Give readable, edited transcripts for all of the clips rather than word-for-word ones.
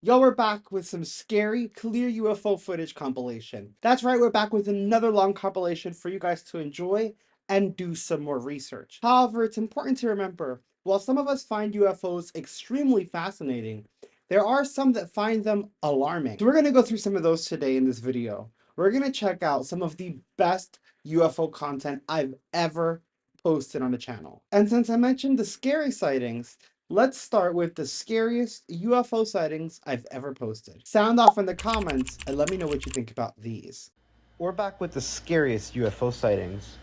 Yo, we're back with some scary, clear UFO footage compilation. That's right, we're back with another long compilation for you guys to enjoy and do some more research. However, it's important to remember, while some of us find UFOs extremely fascinating, there are some that find them alarming. So we're going to go through some of those today in this video. We're going to check out some of the best UFO content I've ever posted on the channel. And since I mentioned the scary sightings, let's start with the scariest UFO sightings I've ever posted. Sound off in the comments and let me know what you think about these. We're back with the scariest UFO sightings.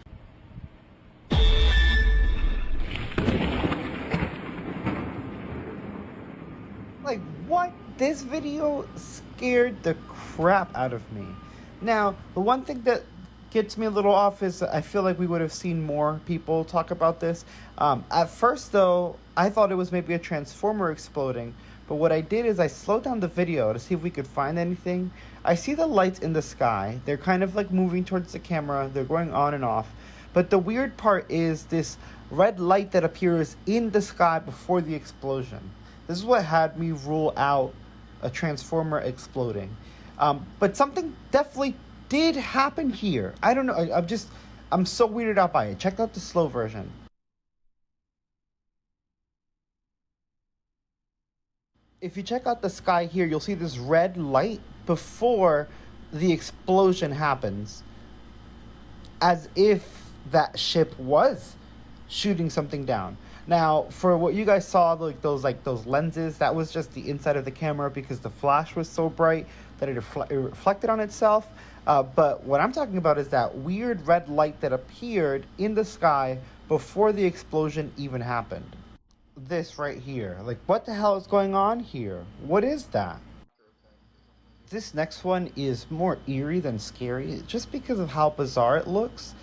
Like, what? This video scared the crap out of me. Now, the one thing that gets me a little off is I feel like we would have seen more people talk about this. At first, though, I thought it was maybe a transformer exploding, but what I did is I slowed down the video to see if we could find anything. I see the lights in the sky. They're kind of like moving towards the camera. They're going on and off. But the weird part is this red light that appears in the sky before the explosion. This is what had me rule out a transformer exploding. But something definitely did happen here. I don't know. I'm so weirded out by it. Check out the slow version. If you check out the sky here, you'll see this red light before the explosion happens. As if that ship was shooting something down. Now, for what you guys saw, like those lenses, that was just the inside of the camera because the flash was so bright that it reflected on itself. But what I'm talking about is that weird red light that appeared in the sky before the explosion even happened. This right here. Like, what the hell is going on here? What is that? This next one is more eerie than scary just because of how bizarre it looks.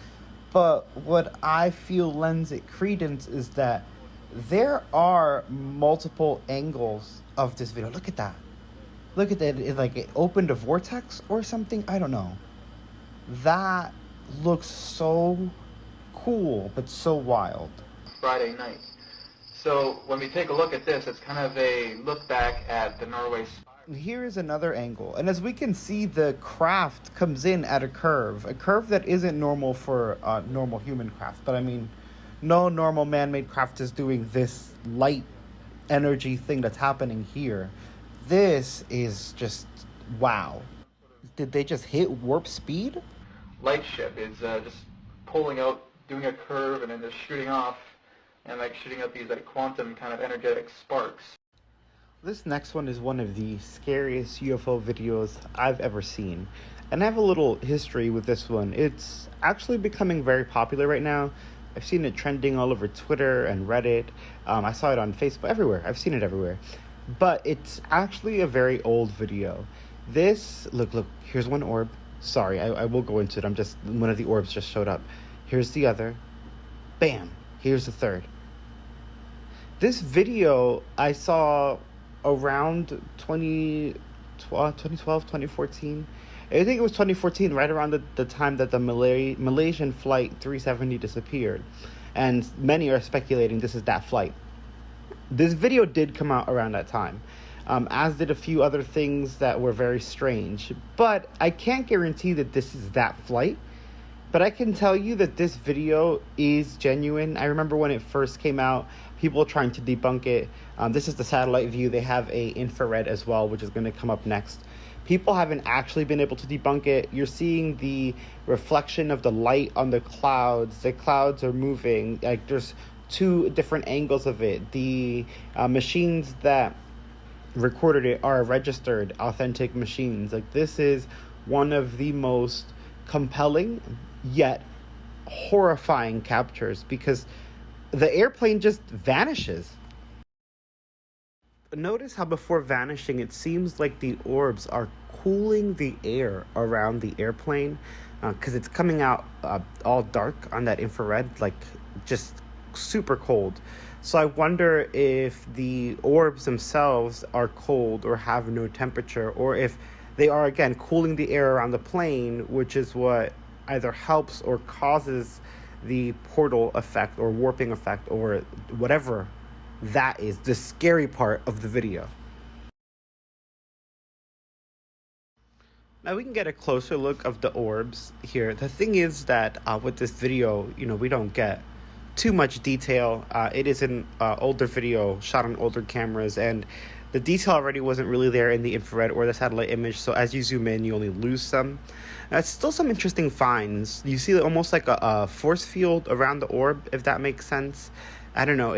But what I feel lends it credence is that there are multiple angles of this video. Look at that. Look at that. It opened a vortex or something. I don't know. That looks so cool, but so wild. Friday night. So when we take a look at this, it's kind of a look back at the Norway spiral. Here is another angle, and as we can see, the craft comes in at a curve that isn't normal for normal human craft. But I mean, no normal man-made craft is doing this light energy thing that's happening here. This is just wow. Did they just hit warp speed? Light ship is just pulling out, doing a curve, and then just shooting off, and like shooting out these like quantum kind of energetic sparks. This next one is one of the scariest UFO videos I've ever seen. And I have a little history with this one. It's actually becoming very popular right now. I've seen it trending all over Twitter and Reddit. I saw it on Facebook, everywhere. I've seen it everywhere. But it's actually a very old video. This, look, here's one orb. Sorry, I will go into it. One of the orbs just showed up. Here's the other. Bam, here's the third. This video I saw around 2012, 2014. I think it was 2014, right around the time that the Malaysian flight 370 disappeared. And many are speculating this is that flight. This video did come out around that time, as did a few other things that were very strange. But I can't guarantee that this is that flight. But I can tell you that this video is genuine. I remember when it first came out, people trying to debunk it. This is the satellite view. They have a infrared as well, which is going to come up next. People haven't actually been able to debunk it. You're seeing the reflection of the light on the clouds. The clouds are moving. Like, there's two different angles of it. The machines that recorded it are registered, authentic machines. Like, this is one of the most compelling yet horrifying captures because the airplane just vanishes. Notice how before vanishing, it seems like the orbs are cooling the air around the airplane because it's coming out all dark on that infrared, like just super cold. So I wonder if the orbs themselves are cold or have no temperature, or if they are, again, cooling the air around the plane, which is what either helps or causes the portal effect or warping effect or whatever that is, the scary part of the video. Now we can get a closer look of the orbs here. The thing is that with this video, we don't get too much detail. It is an older video shot on older cameras, and the detail already wasn't really there in the infrared or the satellite image, so as you zoom in, you only lose some. It's still some interesting finds. You see almost like a force field around the orb, if that makes sense. I don't know,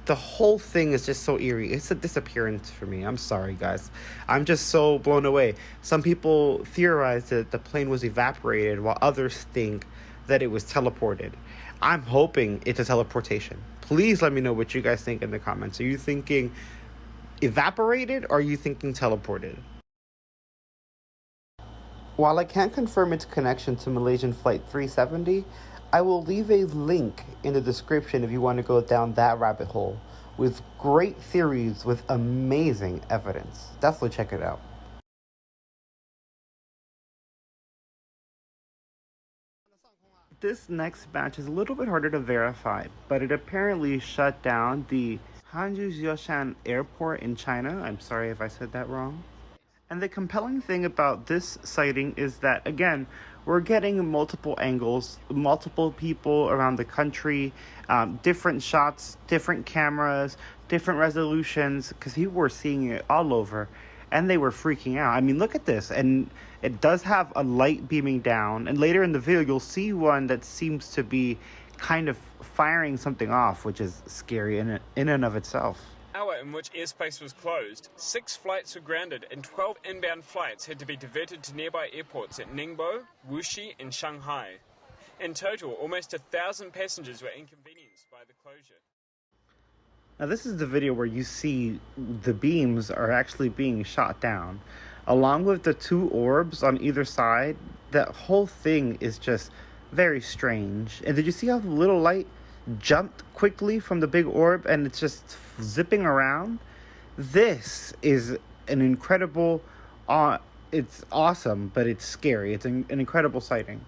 the whole thing is just so eerie. It's a disappearance for me. I'm sorry, guys. I'm just so blown away. Some people theorize that the plane was evaporated, while others think that it was teleported. I'm hoping it's a teleportation. Please let me know what you guys think in the comments. Are you thinking evaporated, or are you thinking teleported? While I can't confirm its connection to Malaysian Flight 370, I will leave a link in the description if you want to go down that rabbit hole with great theories with amazing evidence. Definitely check it out. This next batch is a little bit harder to verify, but it apparently shut down the Hangzhou Airport in China. I'm sorry if I said that wrong. And the compelling thing about this sighting is that, again, we're getting multiple angles, multiple people around the country, different shots, different cameras, different resolutions, because people were seeing it all over, and they were freaking out. I mean, look at this, and it does have a light beaming down, and later in the video, you'll see one that seems to be kind of firing something off, which is scary in and of itself. Hour in which airspace was closed, 6 flights were grounded and 12 inbound flights had to be diverted to nearby airports at Ningbo, Wuxi and Shanghai. In total, almost 1,000 passengers were inconvenienced by the closure. Now this is the video where you see the beams are actually being shot down. Along with the 2 orbs on either side, that whole thing is just very strange. And did you see how the little light jumped quickly from the big orb and it's just zipping around? This is an incredible, it's awesome, but it's scary. It's an incredible sighting.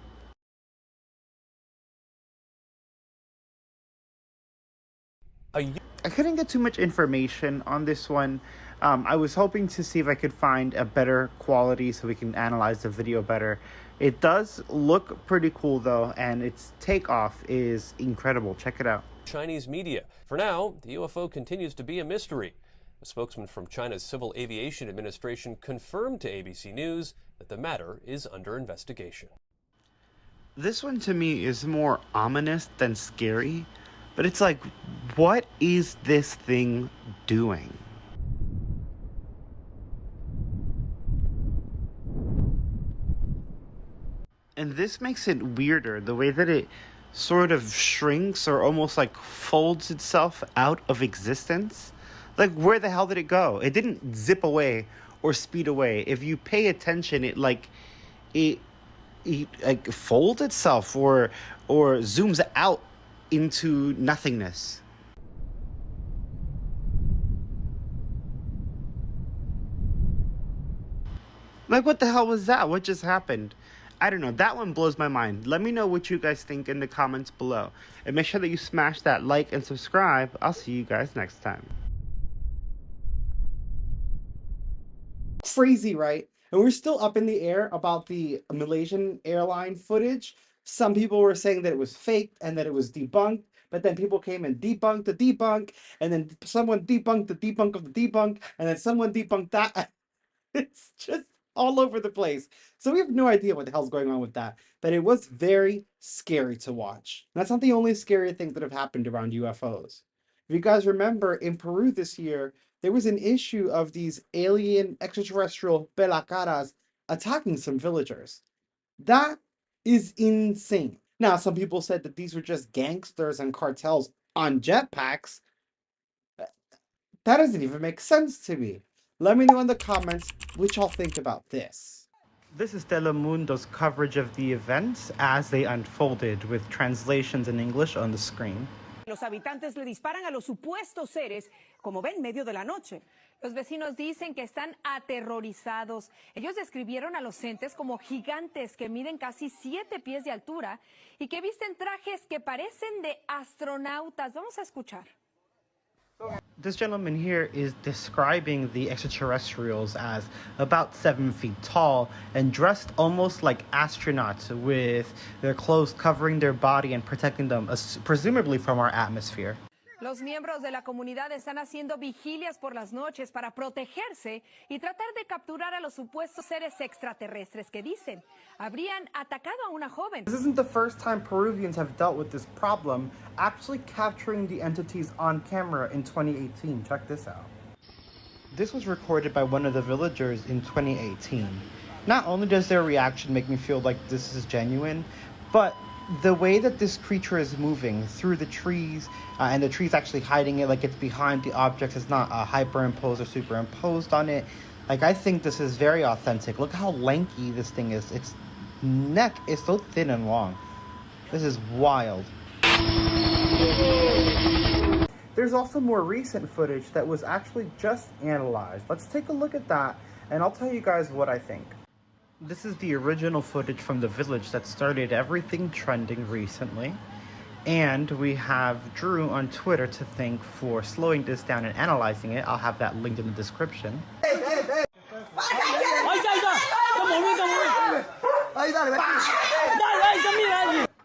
I couldn't get too much information on this one. I was hoping to see if I could find a better quality so we can analyze the video better. It does look pretty cool though, and its takeoff is incredible. Check it out. Chinese media. For now, the UFO continues to be a mystery. A spokesman from China's Civil Aviation Administration confirmed to ABC News that the matter is under investigation. This one to me is more ominous than scary, but it's like, what is this thing doing? And this makes it weirder, the way that it sort of shrinks or almost like folds itself out of existence. Like, where the hell did it go? It didn't zip away or speed away. If you pay attention, it like folds itself or zooms out into nothingness. Like, what the hell was that? What just happened? I don't know. That one blows my mind. Let me know what you guys think in the comments below. And make sure that you smash that like and subscribe. I'll see you guys next time. Crazy, right? And we're still up in the air about the Malaysian airline footage. Some people were saying that it was faked and that it was debunked, but then people came and debunked the debunk, and then someone debunked the debunk of the debunk, and then someone debunked that. It's just all over the place. So we have no idea what the hell's going on with that, but it was very scary to watch. And that's not the only scary things that have happened around UFOs. If you guys remember, in Peru this year, there was an issue of these alien extraterrestrial pelacaras attacking some villagers. That is insane. Now, some people said that these were just gangsters and cartels on jetpacks. That doesn't even make sense to me. Let me know in the comments what y'all think about this. This is Telemundo's coverage of the events as they unfolded, with translations in English on the screen. Los habitantes le disparan a los supuestos seres, como ven, medio de la noche. Los vecinos dicen que están aterrorizados. Ellos describieron a los entes como gigantes que miden casi 7 pies de altura y que visten trajes que parecen de astronautas. Vamos a escuchar. This gentleman here is describing the extraterrestrials as about 7 feet tall and dressed almost like astronauts, with their clothes covering their body and protecting them, presumably from our atmosphere. Los miembros de la comunidad están haciendo vigilias por las noches para protegerse y tratar de capturar a los supuestos seres extraterrestres que dicen habrían atacado a una joven. This isn't the first time Peruvians have dealt with this problem, actually capturing the entities on camera in 2018. Check this out. This was recorded by one of the villagers in 2018. Not only does their reaction make me feel like this is genuine, but the way that this creature is moving through the trees, and the trees actually hiding it, like it's behind the objects, it's not hyperimposed or superimposed on it. Like, I think this is very authentic. Look how lanky this thing is. Its neck is so thin and long. This is wild. There's also more recent footage that was actually just analyzed. Let's take a look at that, and I'll tell you guys what I think. This is the original footage from the village that started everything trending recently. And we have Drew on Twitter to thank for slowing this down and analyzing it. I'll have that linked in the description.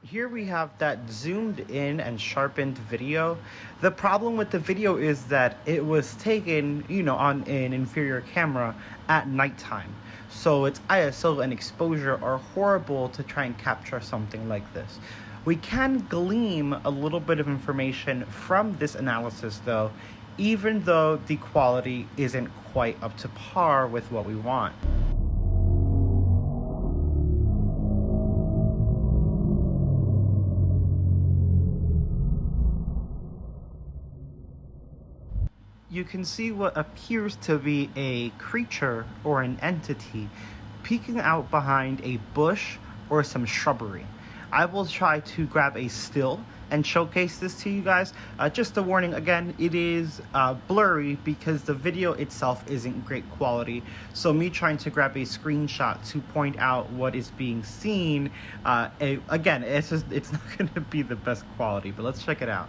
Here we have that zoomed in and sharpened video. The problem with the video is that it was taken, on an inferior camera at nighttime. So its ISO and exposure are horrible to try and capture something like this. We can glean a little bit of information from this analysis though, even though the quality isn't quite up to par with what we want. You can see what appears to be a creature or an entity peeking out behind a bush or some shrubbery. I will try to grab a still and showcase this to you guys. Just a warning again, it is blurry because the video itself isn't great quality. So me trying to grab a screenshot to point out what is being seen, again, it's not gonna be the best quality, but let's check it out.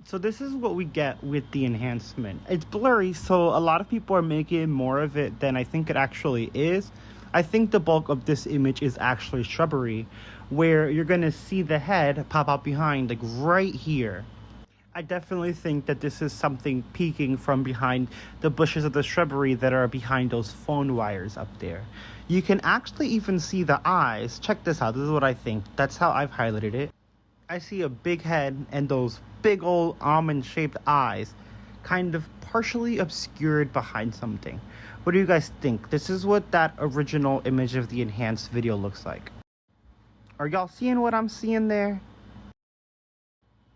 So this is what we get with the enhancement. It's blurry, so a lot of people are making more of it than I think it actually is. I think the bulk of this image is actually shrubbery, where you're gonna see the head pop out behind, like right here. I definitely think that this is something peeking from behind the bushes of the shrubbery that are behind those phone wires up there. You can actually even see the eyes. Check this out, this is what I think. That's how I've highlighted it. I see a big head and those big old almond-shaped eyes kind of partially obscured behind something. What do you guys think? This is what that original image of the enhanced video looks like. Are y'all seeing what I'm seeing there?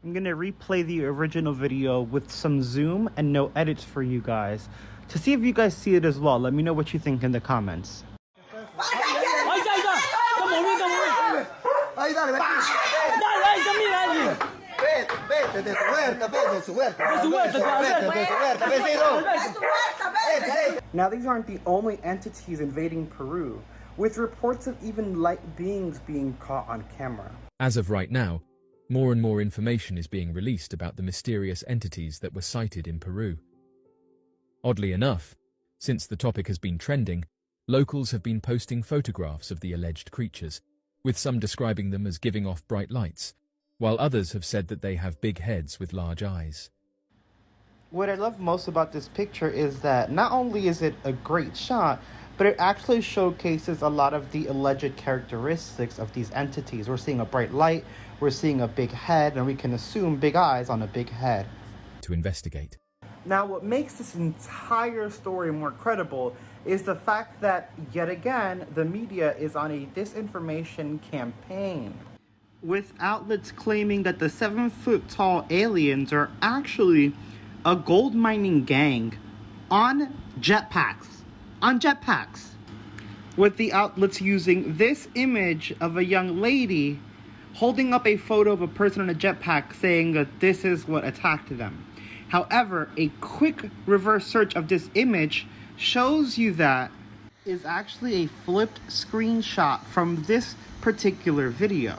I'm gonna replay the original video with some zoom and no edits for you guys to see if you guys see it as well. Let me know what you think in the comments. Now these aren't the only entities invading Peru, with reports of even light beings being caught on camera. As of right now, more and more information is being released about the mysterious entities that were sighted in Peru. Oddly enough, since the topic has been trending, locals have been posting photographs of the alleged creatures, with some describing them as giving off bright lights, while others have said that they have big heads with large eyes. What I love most about this picture is that not only is it a great shot, but it actually showcases a lot of the alleged characteristics of these entities. We're seeing a bright light, we're seeing a big head, and we can assume big eyes on a big head. To investigate. Now what makes this entire story more credible is the fact that, yet again, the media is on a disinformation campaign. With outlets claiming that the 7-foot-tall aliens are actually a gold mining gang on jetpacks. With the outlets using this image of a young lady holding up a photo of a person on a jetpack saying that this is what attacked them. However, a quick reverse search of this image shows you that is actually a flipped screenshot from this particular video.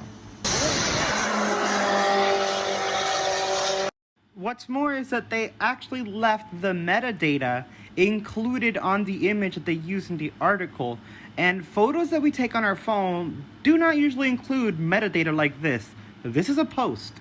What's more is that they actually left the metadata included on the image that they use in the article. And photos that we take on our phone do not usually include metadata like this. This is a post.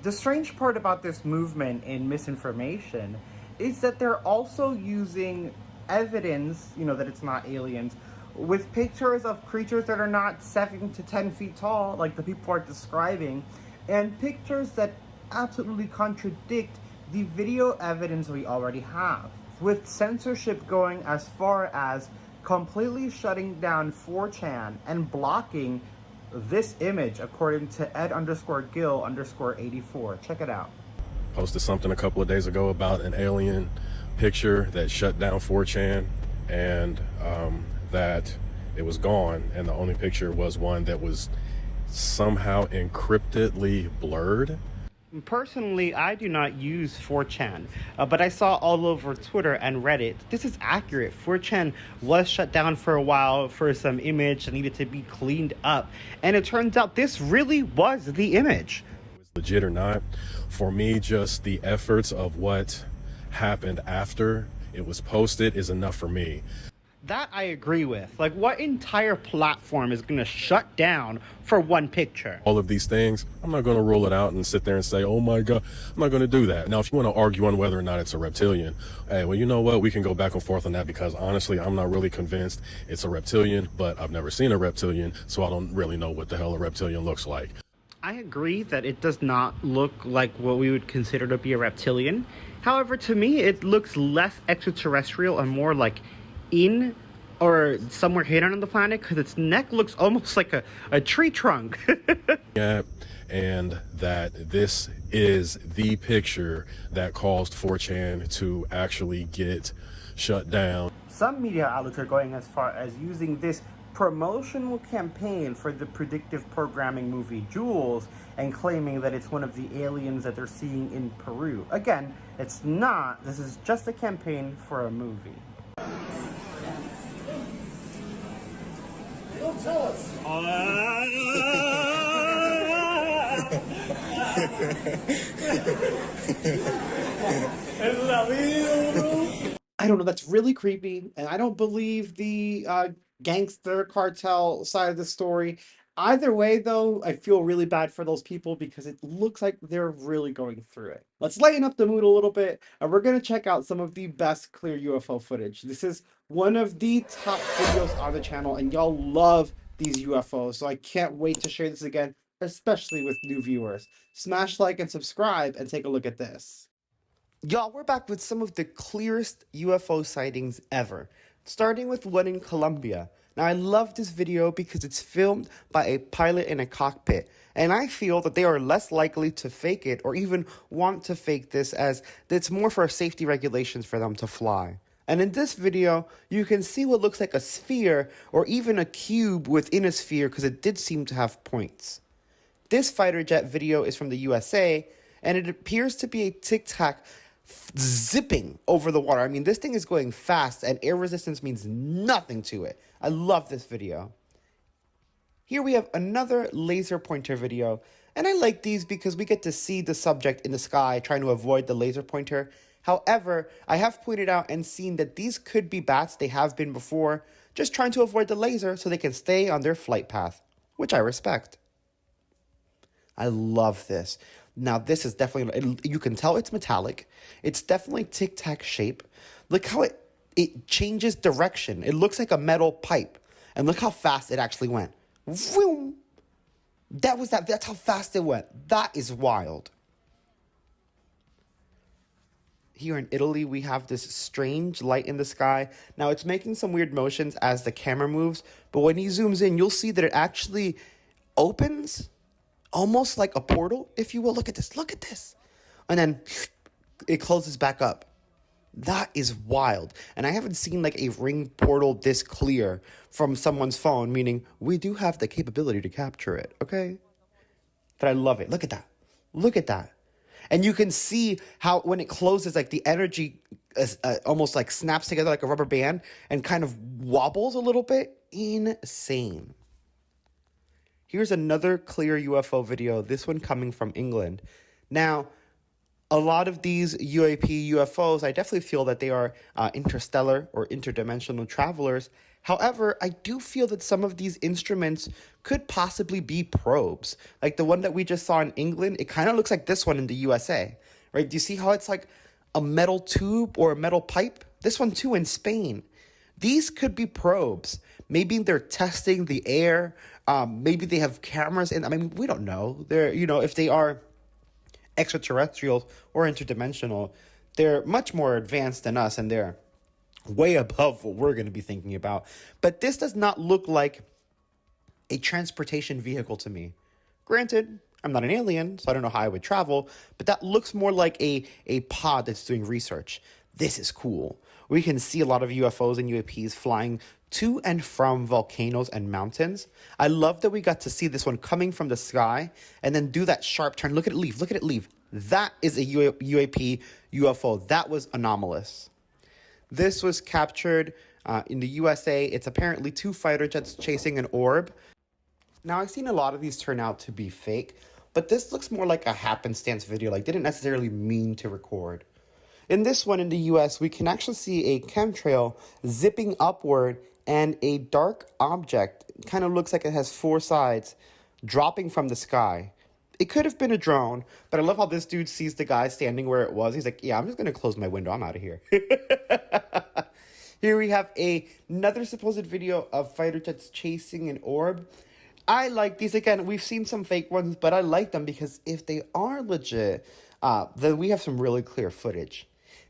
The strange part about this movement in misinformation is that they're also using evidence, that it's not aliens, with pictures of creatures that are not 7 to 10 feet tall, like the people are describing, and pictures that absolutely contradict the video evidence we already have, with censorship going as far as completely shutting down 4chan and blocking this image, according to ed_gill_84. Check it out. Posted something a couple of days ago about an alien picture that shut down 4chan, and that it was gone, and the only picture was one that was somehow encryptedly blurred. Personally, I do not use 4chan, but I saw all over Twitter and Reddit. This is accurate. 4chan was shut down for a while for some image that needed to be cleaned up, and it turns out this really was the image. Legit or not, for me, just the efforts of what happened after it was posted is enough for me. That I agree with. Like, what entire platform is going to shut down for one picture? All of these things, I'm not going to roll it out and sit there and say, oh my God, I'm not going to do that. Now, if you want to argue on whether or not it's a reptilian, hey, well, you know what? We can go back and forth on that, because honestly, I'm not really convinced it's a reptilian, but I've never seen a reptilian, so I don't really know what the hell a reptilian looks like. I agree that it does not look like what we would consider to be a reptilian. However, to me, it looks less extraterrestrial and more like in or somewhere hidden on the planet, because its neck looks almost like a tree trunk. Yeah, and that this is the picture that caused 4chan to actually get shut down. Some media outlets are going as far as using this promotional campaign for the predictive programming movie Jules and claiming that it's one of the aliens that they're seeing in Peru. Again, it's not. This is just a campaign for a movie. Don't tell us. I don't know. That's really creepy, and I don't believe the gangster cartel side of the story. Either way, though, I feel really bad for those people because it looks like they're really going through it. Let's lighten up the mood a little bit, and we're going to check out some of the best clear UFO footage. This is one of the top videos on the channel, and y'all love these UFOs, so I can't wait to share this again, especially with new viewers. Smash like and subscribe, and take a look at this. Y'all, we're back with some of the clearest UFO sightings ever, starting with one in Colombia. Now, I love this video because it's filmed by a pilot in a cockpit, and I feel that they are less likely to fake it or even want to fake this, as it's more for safety regulations for them to fly. And in this video, you can see what looks like a sphere or even a cube within a sphere, because it did seem to have points. This fighter jet video is from the USA, and it appears to be a Tic Tac zipping over the water. I mean, this thing is going fast, and air resistance means nothing to it. I love this video. Here we have another laser pointer video, and I like these because we get to see the subject in the sky trying to avoid the laser pointer. However, I have pointed out and seen that these could be bats. They have been before, just trying to avoid the laser so they can stay on their flight path, which I respect. I love this. Now, this is definitely, you can tell it's metallic. It's definitely Tic Tac shape. Look how it changes direction. It looks like a metal pipe. And look how fast it actually went. Vroom. That's how fast it went. That is wild. Here in Italy, we have this strange light in the sky. Now, it's making some weird motions as the camera moves, but when he zooms in, you'll see that it actually opens, almost like a portal, if you will. Look at this, look at this. And then it closes back up. That is wild. And I haven't seen like a ring portal this clear from someone's phone, meaning we do have the capability to capture it, okay? But I love it. Look at that. Look at that. And you can see how when it closes, like the energy is, almost like snaps together like a rubber band and kind of wobbles a little bit. Insane. Here's another clear UFO video, this one coming from England. Now, A lot of these UAP UFOs, I definitely feel that they are interstellar or interdimensional travelers. However, I do feel that some of these instruments could possibly be probes. Like the one that we just saw in England, it kind of looks like this one in the USA, right? Do you see how it's like a metal tube or a metal pipe? This one too in Spain. These could be probes. Maybe they're testing the air. Maybe they have cameras in. I mean, we don't know. They're, if they are extraterrestrials or interdimensional, they're much more advanced than us, and they're way above what we're going to be thinking about. But this does not look like a transportation vehicle to me. Granted, I'm not an alien, so I don't know how I would travel, but that looks more like a pod that's doing research. This is cool. We can see a lot of UFOs and UAPs flying to and from volcanoes and mountains. I love that we got to see this one coming from the sky and then do that sharp turn. Look at it leave. Look at it leave. That is a UAP UFO. That was anomalous. This was captured in the USA. It's apparently 2 fighter jets chasing an orb. Now, I've seen a lot of these turn out to be fake, but this looks more like a happenstance video, like didn't necessarily mean to record. In this one in the US, we can actually see a chemtrail zipping upward and a dark object, kind of looks like it has 4 sides, dropping from the sky. It could have been a drone, but I love how this dude sees the guy standing where it was. He's like, yeah, I'm just going to close my window. I'm out of here. Here we have another supposed video of fighter jets chasing an orb. I like these. Again, we've seen some fake ones, but I like them because if they are legit, then we have some really clear footage.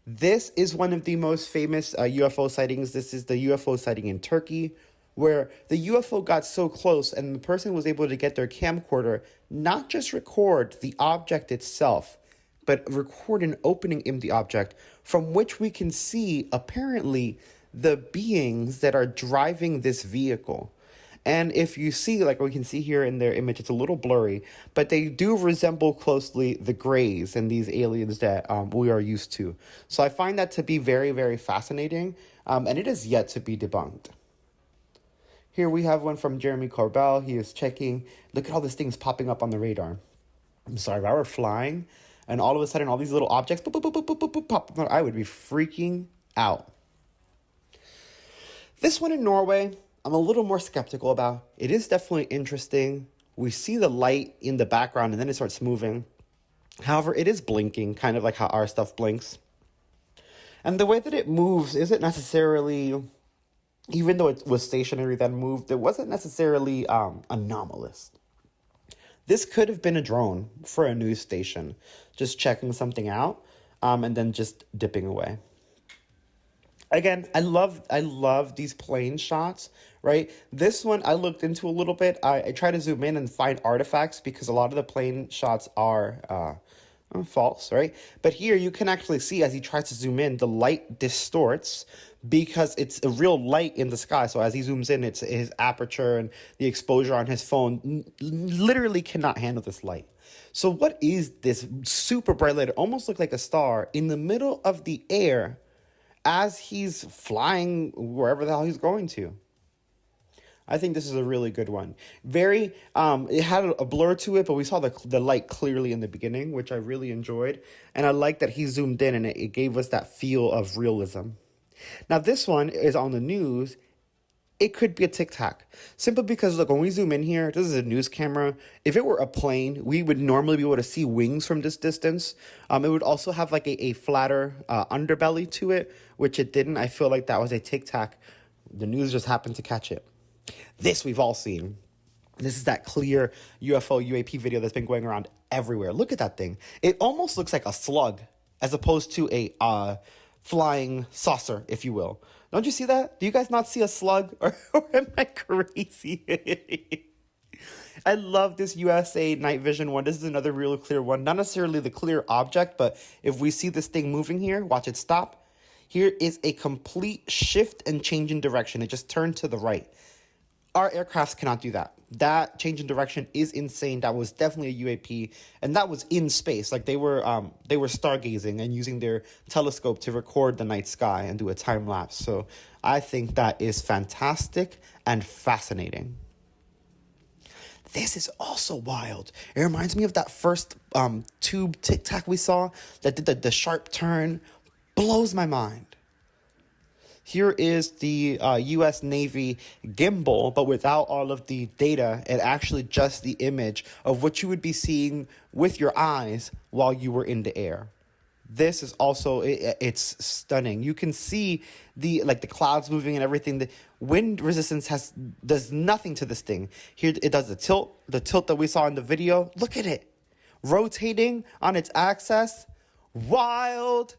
This is one of the most famous UFO sightings. This is the UFO sighting in Turkey, where the UFO got so close and the person was able to get their camcorder, not just record the object itself, but record an opening in the object from which we can see, apparently, the beings that are driving this vehicle. And if you see, like we can see here in their image, it's a little blurry, but they do resemble closely the Greys and these aliens that we are used to. So I find that to be very, very fascinating, and it is yet to be debunked. Here we have one from Jeremy Corbell. He is checking. Look at all these things popping up on the radar. I'm sorry, if I were flying and all of a sudden all these little objects pop, I would be freaking out. This one in Norway, I'm a little more skeptical about. It is definitely interesting. We see the light in the background and then it starts moving. However, it is blinking, kind of like how our stuff blinks. And the way that it moves isn't necessarily, even though it was stationary then moved, it wasn't necessarily anomalous. This could have been a drone for a news station, just checking something out and then just dipping away. Again, I love these plane shots, right? This one I looked into a little bit. I try to zoom in and find artifacts because a lot of the plane shots are false, right? But here you can actually see as he tries to zoom in, the light distorts because it's a real light in the sky. So as he zooms in, it's his aperture and the exposure on his phone literally cannot handle this light. So what is this super bright light? It almost looked like a star in the middle of the air as he's flying wherever the hell he's going to. I think this is a really good one. Very, it had a blur to it, but we saw the light clearly in the beginning, which I really enjoyed. And I like that he zoomed in and it gave us that feel of realism. Now, this one is on the news. It could be a Tic Tac. Simply because, look, when we zoom in here, this is a news camera. If it were a plane, we would normally be able to see wings from this distance. It would also have like a flatter underbelly to it, which it didn't. I feel like that was a Tic Tac. The news just happened to catch it. This we've all seen. This is that clear UFO UAP video that's been going around everywhere. Look at that thing. It almost looks like a slug as opposed to a flying saucer, if you will. Don't you see that? Do you guys not see a slug? Or am I crazy? I love this USA night vision one. This is another real clear one. Not necessarily the clear object, but if we see this thing moving here, watch it stop. Here is a complete shift and change in direction. It just turned to the right. Our aircrafts cannot do that. That change in direction is insane. That was definitely a UAP, and that was in space. Like they were stargazing and using their telescope to record the night sky and do a time lapse. So I think that is fantastic and fascinating. This is also wild. It reminds me of that first tube Tic Tac we saw that did the sharp turn. Blows my mind. Here is the U.S. Navy gimbal, but without all of the data and actually just the image of what you would be seeing with your eyes while you were in the air. This is also, it's stunning. You can see the clouds moving and everything. The wind resistance does nothing to this thing. Here it does the tilt that we saw in the video. Look at it. Rotating on its axis. Wild.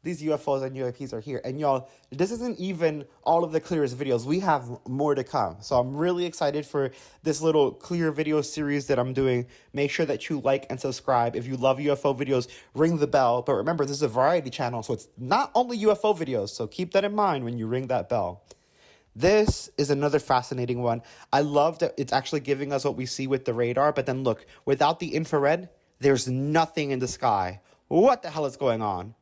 These UFOs and UAPs are here. And y'all, this isn't even all of the clearest videos. We have more to come. So I'm really excited for this little clear video series that I'm doing. Make sure that you like and subscribe. If you love UFO videos, ring the bell. But remember, this is a variety channel, so it's not only UFO videos. So keep that in mind when you ring that bell. This is another fascinating one. I love that it's actually giving us what we see with the radar. But then look, without the infrared, there's nothing in the sky. What the hell is going on?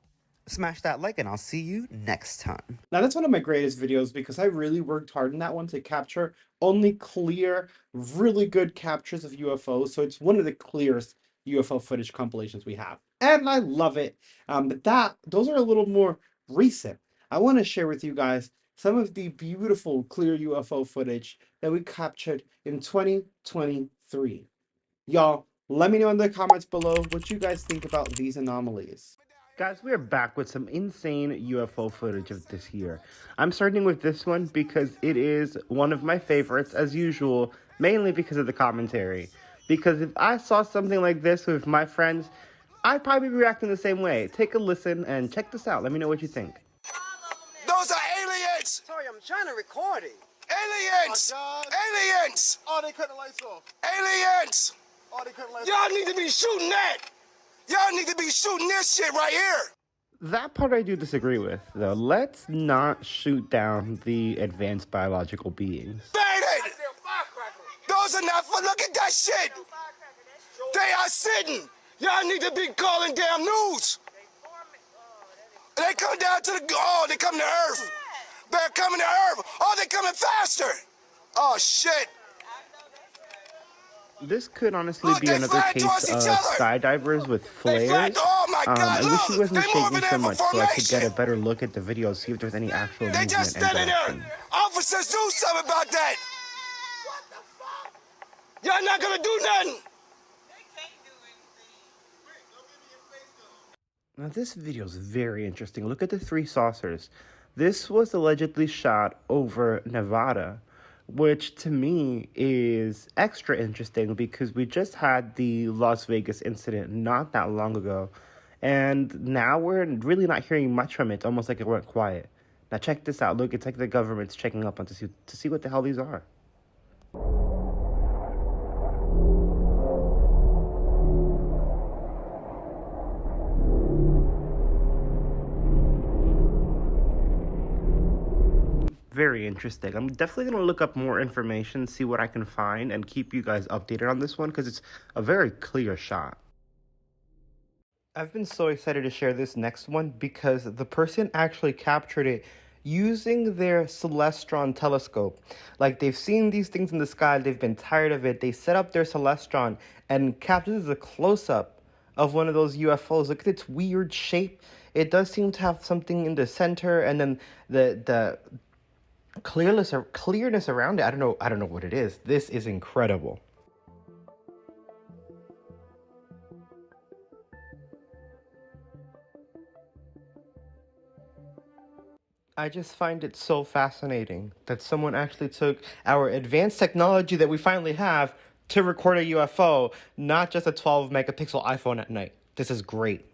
Smash that like and I'll see you next time. Now, that's one of my greatest videos because I really worked hard in that one to capture only clear, really good captures of UFOs. So it's one of the clearest UFO footage compilations we have. And I love it. But those are a little more recent. I want to share with you guys some of the beautiful, clear UFO footage that we captured in 2023. Y'all, let me know in the comments below what you guys think about these anomalies. Guys, we are back with some insane UFO footage of this year. I'm starting with this one because it is one of my favorites, as usual, mainly because of the commentary. Because if I saw something like this with my friends, I'd probably be reacting the same way. Take a listen and check this out. Let me know what you think. Those are aliens! Sorry, I'm trying to record it. Aliens! Oh, aliens! oh, they cut the lights off. Aliens! Oh, they cut the lights Y'all off. need to be shooting that! Y'all need to be shooting this shit right here! That part I do disagree with, though. Let's not shoot down the advanced biological beings. Baby! Those are not for, look at that shit! They are sitting! Y'all need to be calling damn news! They come down to they come to Earth! They're coming to Earth! Oh, they're coming faster! Oh, shit! This could honestly be another case of skydivers with flares. Oh my God, I wish he wasn't shaking so much so I could get a formation. better look at the video, see if there's any actual They movement just and standing direction. there! Officers, do something about that! What the fuck? Y'all not gonna do nothing! Now this video is very interesting. Look at the three saucers. This was allegedly shot over Nevada, which to me is extra interesting because we just had the Las Vegas incident not that long ago, and now we're really not hearing much from it. It's almost like it went quiet. Now check this out. Look, it's like the government's checking up on to see what the hell these are. Very interesting. I'm definitely going to look up more information, see what I can find, and keep you guys updated on this one because it's a very clear shot. I've been so excited to share this next one because the person actually captured it using their Celestron telescope. Like, they've seen these things in the sky, they've been tired of it, they set up their Celestron and captured a close-up of one of those UFOs. Look at its weird shape. It does seem to have something in the center, and then the clearness around it. I don't know what it is. This is incredible. I just find it so fascinating that someone actually took our advanced technology that we finally have to record a UFO, not just a 12 megapixel iPhone at night. This is great.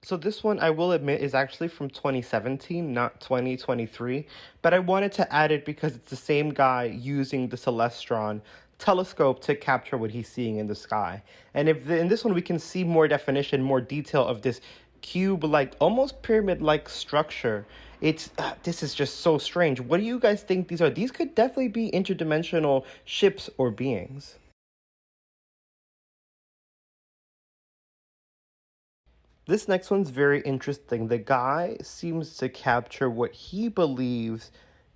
So this one, I will admit, is actually from 2017, not 2023. But I wanted to add it because it's the same guy using the Celestron telescope to capture what he's seeing in the sky. And in this one, we can see more definition, more detail of this cube-like, almost pyramid-like structure. This is just so strange. What do you guys think these are? These could definitely be interdimensional ships or beings. This next one's very interesting. The guy seems to capture what he believes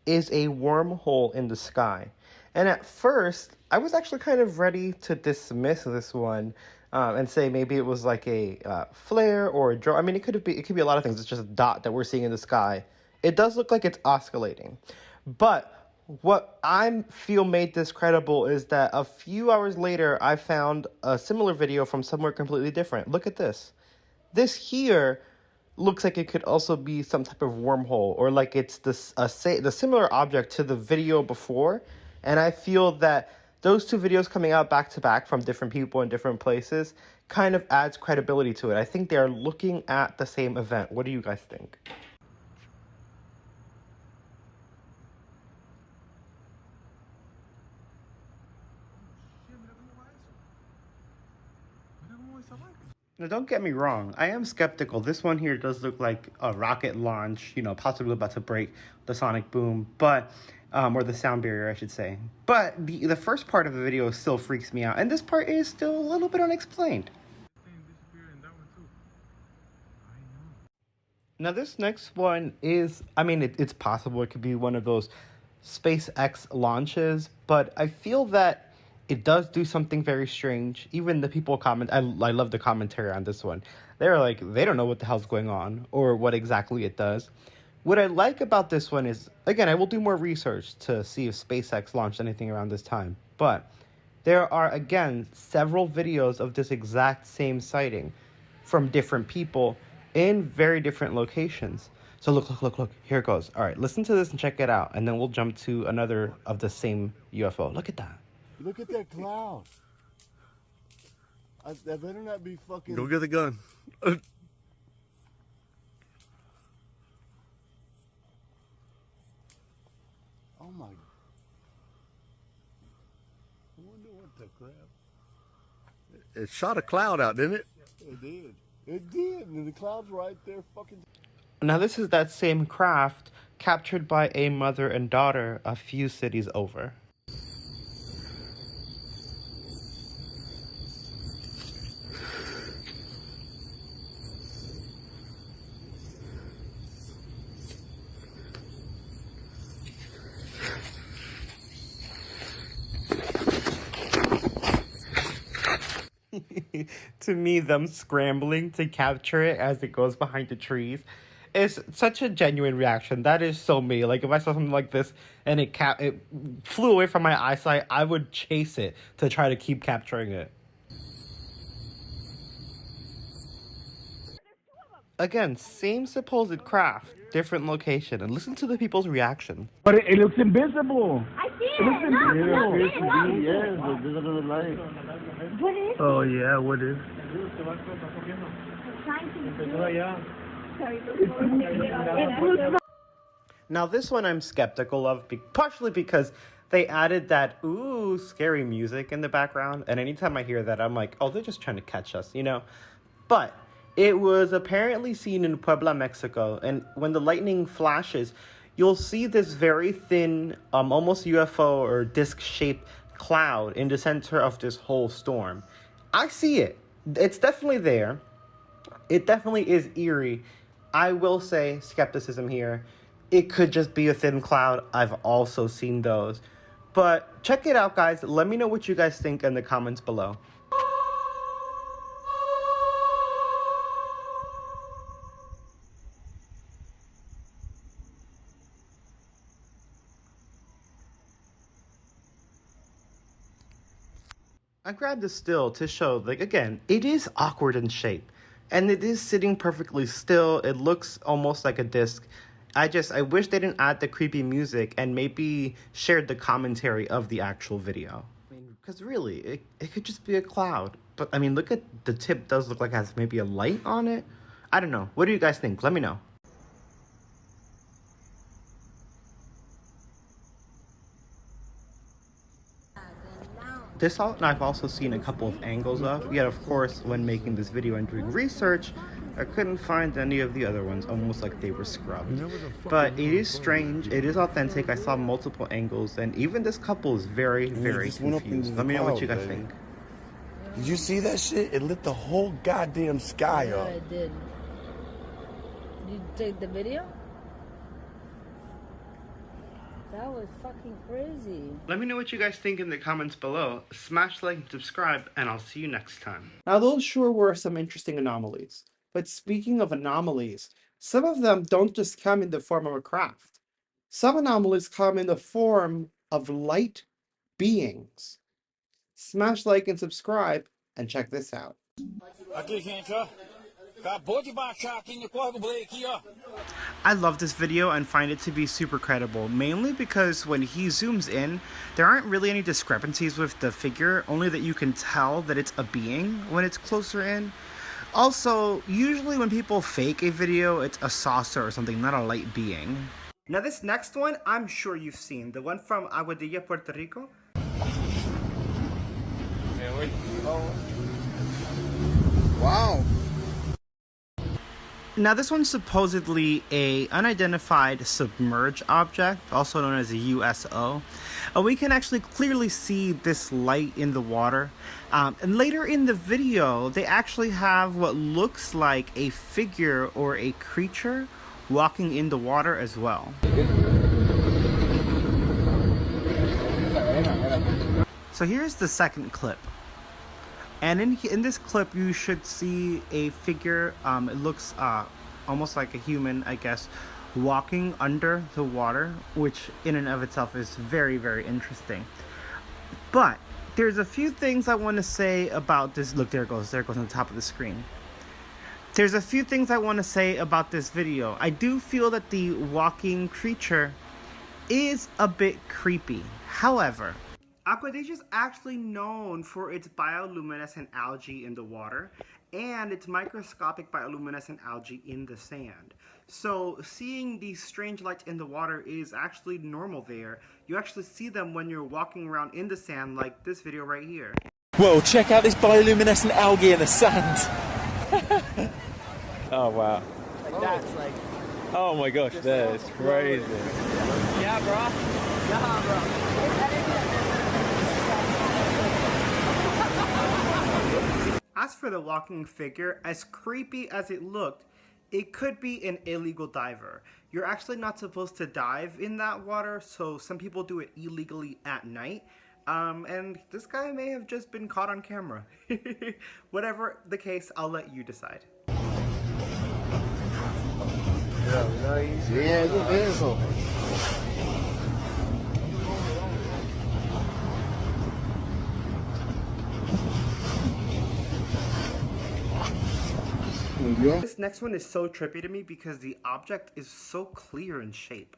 is a wormhole in the sky. And at first, I was actually kind of ready to dismiss this one and say maybe it was like a flare or a drone. I mean, it could be a lot of things. It's just a dot that we're seeing in the sky. It does look like it's oscillating. But what I feel made this credible is that a few hours later, I found a similar video from somewhere completely different. Look at this. This here looks like it could also be some type of wormhole, or like it's the similar object to the video before. And I feel that those two videos coming out back to back from different people in different places kind of adds credibility to it. I think they are looking at the same event. What do you guys think? Now, don't get me wrong. I am skeptical. This one here does look like a rocket launch, you know, possibly about to break the sonic boom, but, or the sound barrier, I should say. But the first part of the video still freaks me out, and this part is still a little bit unexplained. Now, this next one is, I mean, it's possible it could be one of those SpaceX launches, but I feel that it does do something very strange. Even the people comment, I love the commentary on this one. They're like, they don't know what the hell's going on or what exactly it does. What I like about this one is, again, I will do more research to see if SpaceX launched anything around this time. But there are, again, several videos of this exact same sighting from different people in very different locations. So look. Here it goes. All right, listen to this and check it out. And then we'll jump to another of the same UFO. Look at that. Look at that cloud. That better not be fucking... Go get the gun. Oh my... I wonder what the crap... It shot a cloud out, didn't it? It did. It did. And the cloud's right there fucking... Now this is that same craft captured by a mother and daughter a few cities over. To me, them scrambling to capture it as it goes behind the trees is such a genuine reaction. That is so me. Like, if I saw something like this and it flew away from my eyesight, I would chase it to try to keep capturing it. Again, same supposed craft, different location, and listen to the people's reaction. But it looks invisible. I see it. Look, Yes, there's another light. What is? Oh, yeah, what is? Now, this one I'm skeptical of, partially because they added that, ooh, scary music in the background. And anytime I hear that, I'm like, oh, they're just trying to catch us, you know? But it was apparently seen in Puebla, Mexico. And when the lightning flashes, you'll see this very thin, almost UFO or disc-shaped cloud in the center of this whole storm. I see it. It's definitely there. It definitely is eerie. I will say, skepticism here. It could just be a thin cloud. I've also seen those. But check it out, guys. Let me know what you guys think in the comments below. I grabbed a still to show, like, again, it is awkward in shape. And it is sitting perfectly still. It looks almost like a disc. I wish they didn't add the creepy music and maybe shared the commentary of the actual video. I mean, because really, it could just be a cloud. But, I mean, look at the tip does look like it has maybe a light on it. I don't know. What do you guys think? Let me know. I've also seen a couple of angles of, yet of course when making this video and doing research, I couldn't find any of the other ones, almost like they were scrubbed. But it is strange, it is authentic, I saw multiple angles, and even this couple is very, very confused. Let me know what you guys think. Did you see that shit? It lit the whole goddamn sky up. Yeah, it did. Did you take the video? That was fucking crazy. Let me know what you guys think in the comments below. Smash like and subscribe, and I'll see you next time. Now, those sure were some interesting anomalies. But speaking of anomalies, some of them don't just come in the form of a craft. Some anomalies come in the form of light beings. Smash like and subscribe, and check this out. I love this video and find it to be super credible, mainly because when he zooms in, there aren't really any discrepancies with the figure, only that you can tell that it's a being when it's closer in. Also, usually when people fake a video, it's a saucer or something, not a light being. Now this next one, I'm sure you've seen, the one from Aguadilla, Puerto Rico. Wow. Now this one's supposedly a unidentified submerged object, also known as a USO. We can actually clearly see this light in the water. And later in the video, they actually have what looks like a figure or a creature walking in the water as well. So here's the second clip. And in this clip, you should see a figure, it looks almost like a human, I guess, walking under the water, which in and of itself is very, very interesting. But there's a few things I want to say about this. Look, there it goes on the top of the screen. There's a few things I want to say about this video. I do feel that the walking creature is a bit creepy. However, Aguadilla is actually known for its bioluminescent algae in the water and its microscopic bioluminescent algae in the sand. So seeing these strange lights in the water is actually normal there. You actually see them when you're walking around in the sand, like this video right here. Whoa, check out this bioluminescent algae in the sand. Oh wow. Like that's like. Oh my gosh, that is crazy. Yeah, bro. Nah, bro. As for the walking figure, as creepy as it looked, it could be an illegal diver. You're actually not supposed to dive in that water, so some people do it illegally at night. And this guy may have just been caught on camera. Whatever the case, I'll let you decide. Yeah, look at this. This next one is so trippy to me because the object is so clear in shape.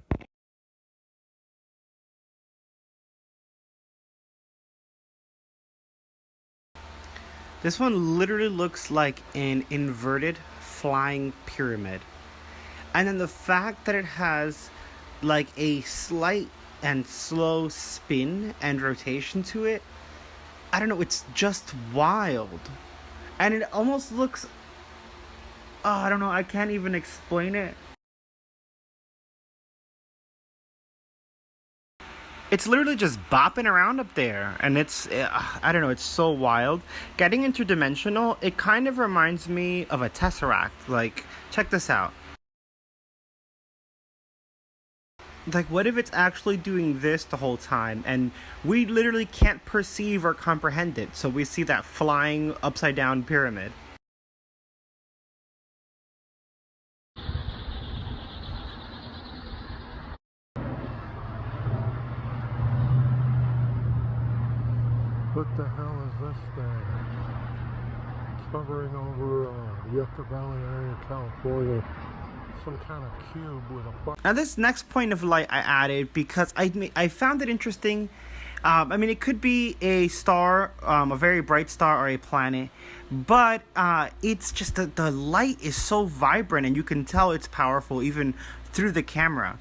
This one literally looks like an inverted flying pyramid. And then the fact that it has like a slight and slow spin and rotation to it, I don't know, it's just wild. And it almost looks, oh, I don't know, I can't even explain it. It's literally just bopping around up there, and it's, I don't know, it's so wild. Getting interdimensional, it kind of reminds me of a tesseract. Like, check this out. Like, what if it's actually doing this the whole time, and we literally can't perceive or comprehend it, so we see that flying upside down pyramid. What the hell is this thing? It's hovering over Yucca Valley area, California. Some kind of cube with a... Now this next point of light I added because I found it interesting. I mean, it could be a star, a very bright star, or a planet, but it's just that the light is so vibrant and you can tell it's powerful even through the camera.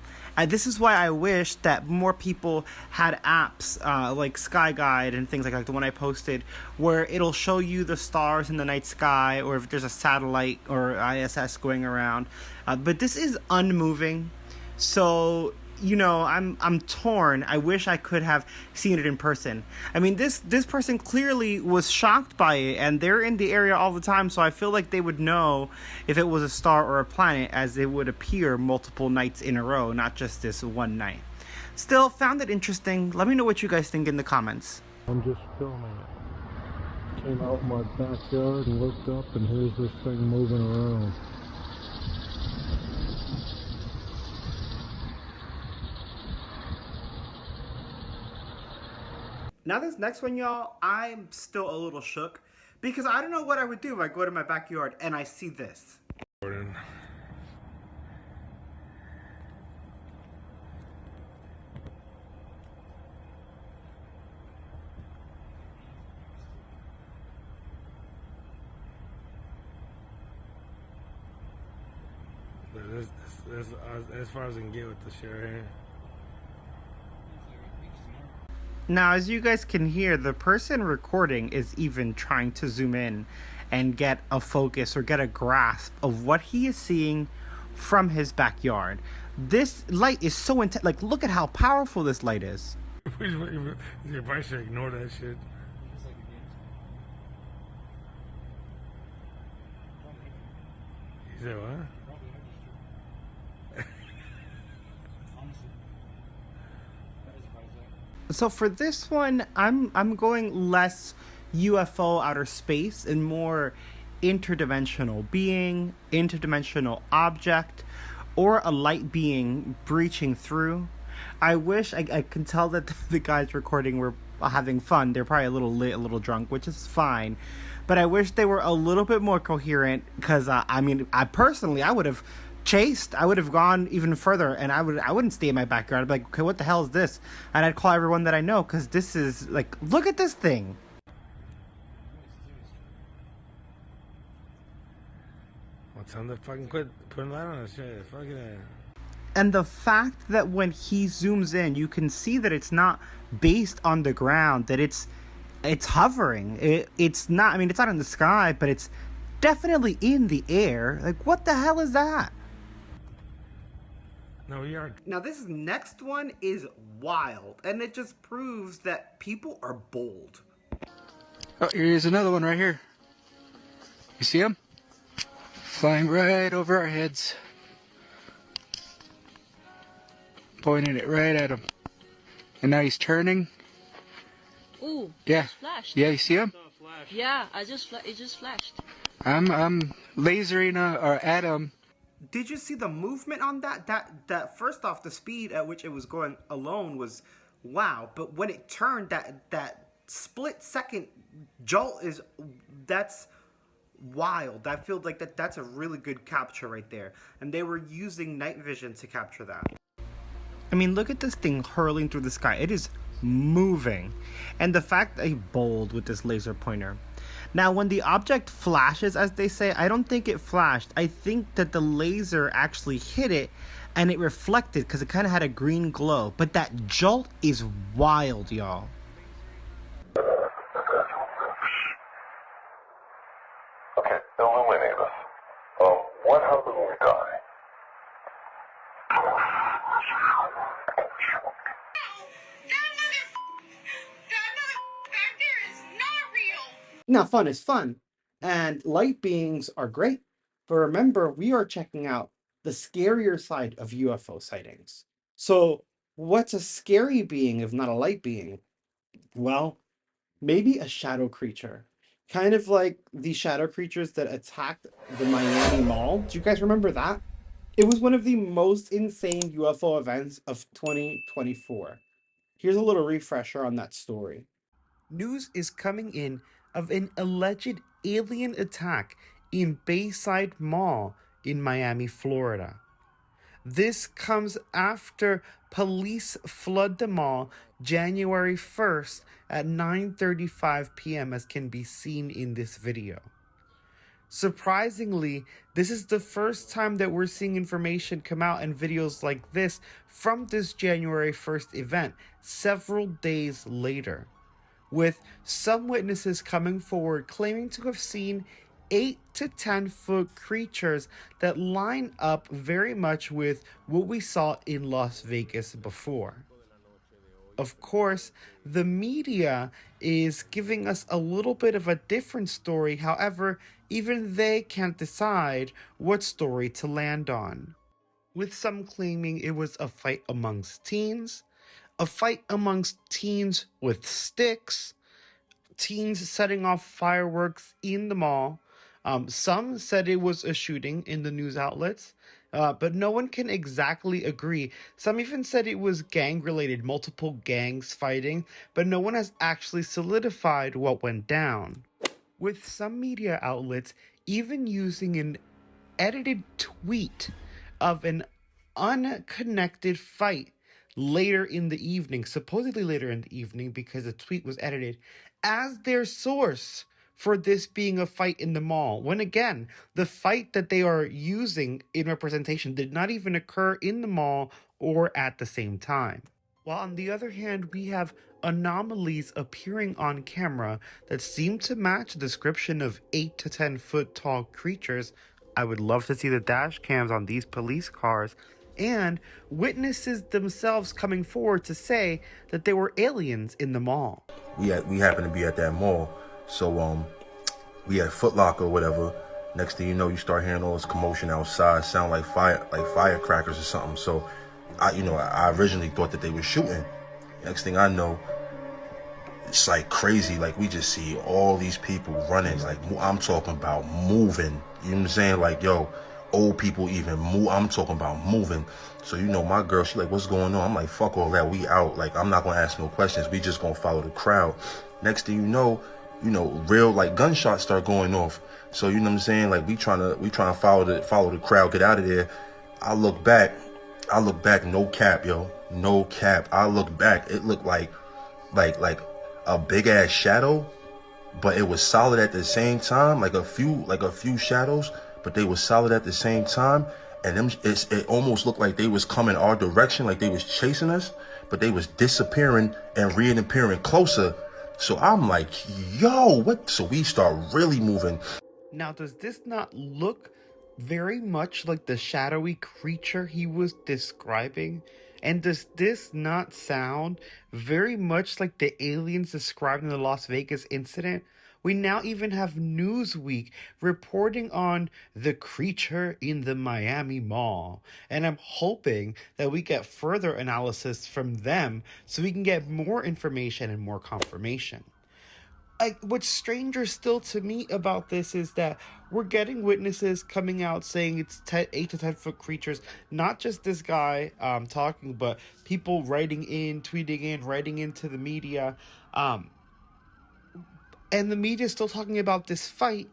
This is why I wish that more people had apps like Sky Guide and things like the one I posted, where it'll show you the stars in the night sky, or if there's a satellite or ISS going around. But this is unmoving, so you know, I'm torn. I wish I could have seen it in person. I mean, this person clearly was shocked by it, and they're in the area all the time, so I feel like they would know if it was a star or a planet, as it would appear multiple nights in a row, not just this one night. Still, found it interesting. Let me know what you guys think in the comments. I'm just filming it. Came out my backyard and looked up, and here's this thing moving around. Now this next one, y'all, I'm still a little shook because I don't know what I would do if I go to my backyard and I see this. That's as far as I can get with the share here. Now, as you guys can hear, the person recording is even trying to zoom in and get a focus or get a grasp of what he is seeing from his backyard. This light is so intense. Like, look at how powerful this light is. You probably should ignore that shit. You said what? So for this one, I'm going less UFO outer space and more interdimensional being, interdimensional object, or a light being breaching through. I wish I can tell that the guys recording were having fun. They're probably a little lit, a little drunk, which is fine. But I wish they were a little bit more coherent because, I mean, I would have chased. I would have gone even further, and I wouldn't stay in my backyard. I'd be like, okay, what the hell is this? And I'd call everyone that I know because this is, like, look at this thing. Well, tell them to fucking quit putting light on that shit. Fuck it. And the fact that when he zooms in, you can see that it's not based on the ground, that it's hovering. It's not, I mean, it's not in the sky, but it's definitely in the air. Like, what the hell is that? No, we are. Now, this next one is wild, and it just proves that people are bold. Oh, here's another one right here. You see him? Flying right over our heads. Pointing it right at him. And now he's turning. Ooh, Yeah. it flashed. Yeah, you see him? Yeah, it just flashed. I'm lasering at him. Did you see the movement on that? That first off, the speed at which it was going alone was wow. But when it turned, that split second jolt that's wild. I feel like that's a really good capture right there. And they were using night vision to capture that. I mean, look at this thing hurling through the sky. It is moving. And the fact that he bowled with this laser pointer. Now, when the object flashes, as they say, I don't think it flashed. I think that the laser actually hit it and it reflected because it kind of had a green glow. But that jolt is wild, y'all. Okay, illuminate us. What happened when we die? Now, fun is fun, and light beings are great, but remember, we are checking out the scarier side of UFO sightings. So, what's a scary being if not a light being? Well, maybe a shadow creature. Kind of like the shadow creatures that attacked the Miami Mall. Do you guys remember that? It was one of the most insane UFO events of 2024. Here's a little refresher on that story. News is coming in of an alleged alien attack in Bayside Mall in Miami, Florida. This comes after police flood the mall January 1st at 9:35 p.m. as can be seen in this video. Surprisingly, this is the first time that we're seeing information come out in videos like this from this January 1st event several days later, with some witnesses coming forward claiming to have seen 8 to 10 foot creatures that line up very much with what we saw in Las Vegas before. Of course, the media is giving us a little bit of a different story. However, even they can't decide what story to land on, with some claiming it was a fight amongst teens, a fight amongst teens with sticks, teens setting off fireworks in the mall. Some said it was a shooting in the news outlets, but no one can exactly agree. Some even said it was gang-related, multiple gangs fighting, but no one has actually solidified what went down. With some media outlets even using an edited tweet of an unconnected fight later in the evening, supposedly later in the evening because the tweet was edited, as their source for this being a fight in the mall. When again, the fight that they are using in representation did not even occur in the mall or at the same time. While on the other hand, we have anomalies appearing on camera that seem to match the description of 8 to 10 foot tall creatures. I would love to see the dash cams on these police cars, and witnesses themselves coming forward to say that there were aliens in the mall. We happened to be at that mall, so we had Foot Locker or whatever. Next thing you know, you start hearing all this commotion outside, sound like firecrackers or something. So I originally thought that they were shooting. Next thing I know, it's like crazy. Like, we just see all these people running. Like, I'm talking about moving. You know what I'm saying? Like, yo, old people even move. I'm talking about moving. So, my girl, she like, what's going on? I'm like, fuck all that. We out. Like, I'm not going to ask no questions. We just going to follow the crowd. Next thing you know, real like gunshots start going off. So, you know what I'm saying? Like, we trying to follow the crowd, get out of there. I look back, no cap, yo. No cap. I look back. It looked like a big ass shadow, but it was solid at the same time. Like a few shadows, but they were solid at the same time. And it almost looked like they was coming our direction, like they was chasing us, but they was disappearing and reappearing closer. So I'm like, yo, what? So we start really moving. Now, does this not look very much like the shadowy creature he was describing? And does this not sound very much like the aliens described in the Las Vegas incident? We now even have Newsweek reporting on the creature in the Miami Mall. And I'm hoping that we get further analysis from them so we can get more information and more confirmation. What's stranger still to me about this is that we're getting witnesses coming out saying it's 8 to 10 foot creatures. Not just this guy talking, but people writing in, tweeting in, writing into the media. And the media is still talking about this fight.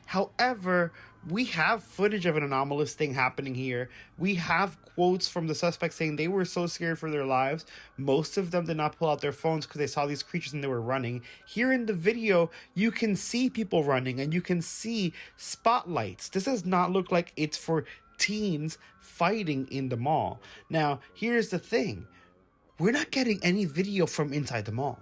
However, we have footage of an anomalous thing happening here. We have quotes from the suspects saying they were so scared for their lives. Most of them did not pull out their phones because they saw these creatures and they were running. Here in the video, you can see people running and you can see spotlights. This does not look like it's for teens fighting in the mall. Now, here's the thing. We're not getting any video from inside the mall.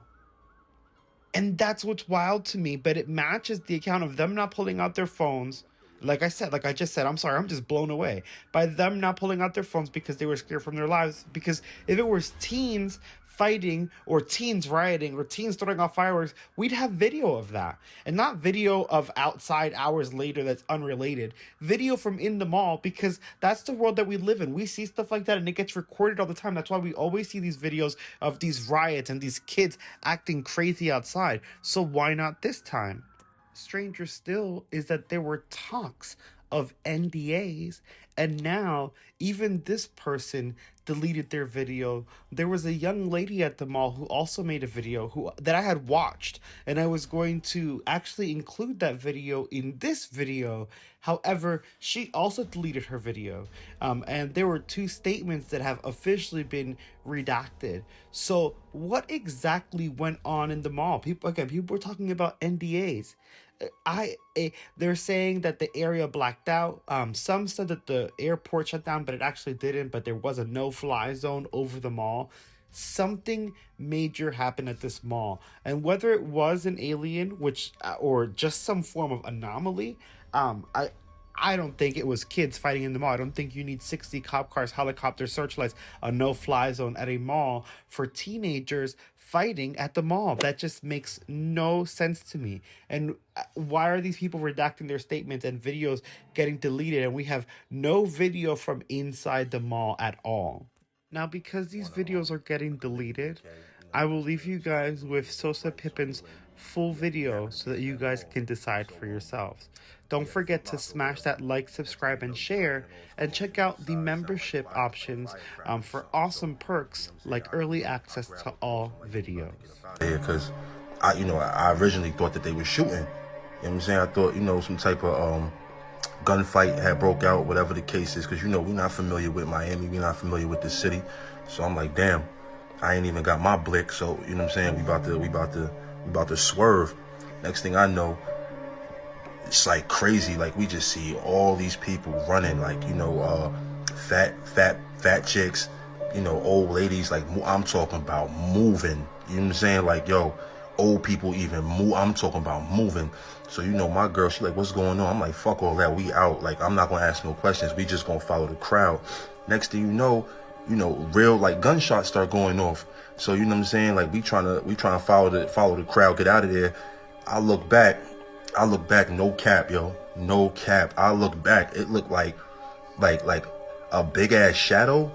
And that's what's wild to me, but it matches the account of them not pulling out their phones. Like I just said, I'm sorry, I'm just blown away by them not pulling out their phones because they were scared from their lives. Because if it was teens fighting or teens rioting or teens throwing off fireworks, we'd have video of that. And not video of outside hours later that's unrelated. Video from in the mall, because that's the world that we live in. We see stuff like that and it gets recorded all the time. That's why we always see these videos of these riots and these kids acting crazy outside. So why not this time? Stranger still is that there were talks of NDAs, and now even this person deleted their video. There was a young lady at the mall who also made a video that I had watched, and I was going to actually include that video in this video. However, she also deleted her video, and there were 2 statements that have officially been redacted. So what exactly went on in the mall? People were talking about NDAs. They're saying that the area blacked out. Some said that the airport shut down, but it actually didn't. But there was a no-fly zone over the mall. Something major happened at this mall, and whether it was an alien, or just some form of anomaly, I don't think it was kids fighting in the mall. I don't think you need 60 cop cars, helicopters, searchlights, a no-fly zone at a mall for teenagers fighting at the mall. That just makes no sense to me. And why are these people redacting their statements and videos getting deleted, and we have no video from inside the mall at all? Now, because these videos are getting deleted, I will leave you guys with Sosa Pippin's full video so that you guys can decide for yourselves. Don't forget to smash that like, subscribe, and share, and check out the membership options for awesome perks like early access to all videos. Yeah, because I originally thought that they were shooting. You know what I'm saying? I thought, some type of gunfight had broke out, whatever the case is, because we're not familiar with Miami, we're not familiar with the city. So I'm like, damn, I ain't even got my blick. So you know what I'm saying? We about to swerve. Next thing I know, it's like crazy. Like we just see all these people running, like fat chicks, old ladies. Like I'm talking about moving. You know what I'm saying? Like old people even move. I'm talking about moving. So my girl, she like, what's going on? I'm like, fuck all that. We out. Like I'm not gonna ask no questions. We just gonna follow the crowd. Next thing you know, real like gunshots start going off. So you know what I'm saying? Like we trying to follow the crowd, get out of there. I look back, no cap, yo. No cap. I look back, it looked like a big ass shadow,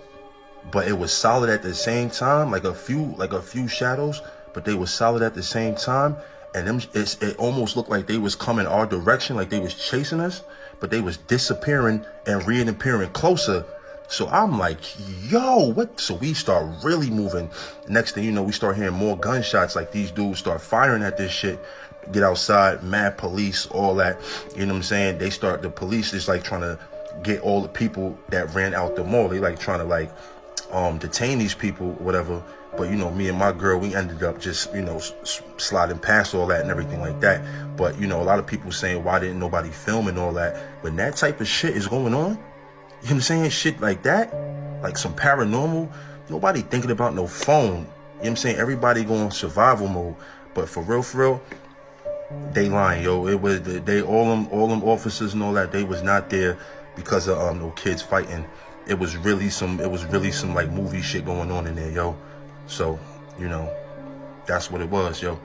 but it was solid at the same time, like a few shadows, but they were solid at the same time. And it almost looked like they was coming our direction, like they was chasing us, but they was disappearing and reappearing closer. So I'm like, yo, what? So we start really moving. Next thing you know, we start hearing more gunshots. Like these dudes start firing at this shit. Get outside, mad police, all that. You know what I'm saying? The police is like trying to get all the people that ran out the mall. They like trying to detain these people, whatever. But me and my girl, we ended up just sliding past all that and everything like that. But a lot of people saying, why didn't nobody film and all that? When that type of shit is going on, you know what I'm saying, shit like that, like some paranormal, nobody thinking about no phone. You know what I'm saying? Everybody going survival mode. But for real, they lying, yo. It was all them officers and all that. They was not there because of no kids fighting. It was really some like movie shit going on in there, yo. So that's what it was, yo.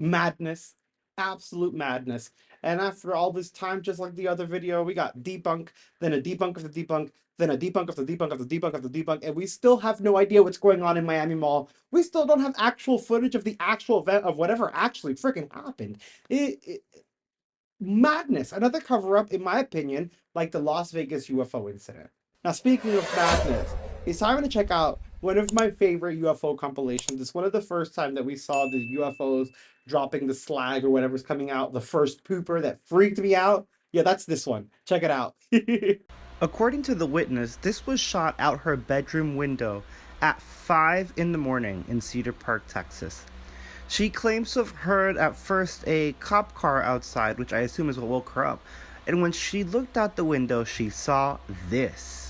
Madness, absolute madness. And after all this time, just like the other video, we got debunk, then a debunk of the debunk, then a debunk of the debunk of the debunk of the debunk, and we still have no idea what's going on in Miami Mall. We still don't have actual footage of the actual event of whatever actually freaking happened. Madness. Another cover-up, in my opinion, like the Las Vegas UFO incident. Now, speaking of madness, it's time to check out one of my favorite UFO compilations. It's one of the first time that we saw the UFOs dropping the slag or whatever's coming out, the first pooper that freaked me out. Yeah, that's this one. Check it out. According to the witness, this was shot out her bedroom window at 5 in the morning in Cedar Park, Texas. She claims to have heard at first a cop car outside, which I assume is what woke her up. And when she looked out the window, she saw this.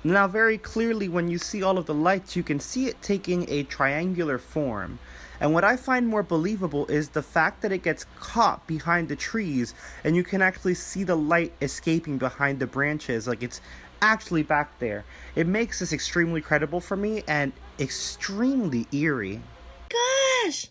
Now, very clearly, when you see all of the lights, you can see it taking a triangular form. And what I find more believable is the fact that it gets caught behind the trees, and you can actually see the light escaping behind the branches, like it's actually back there. It makes this extremely credible for me and extremely eerie. Gosh!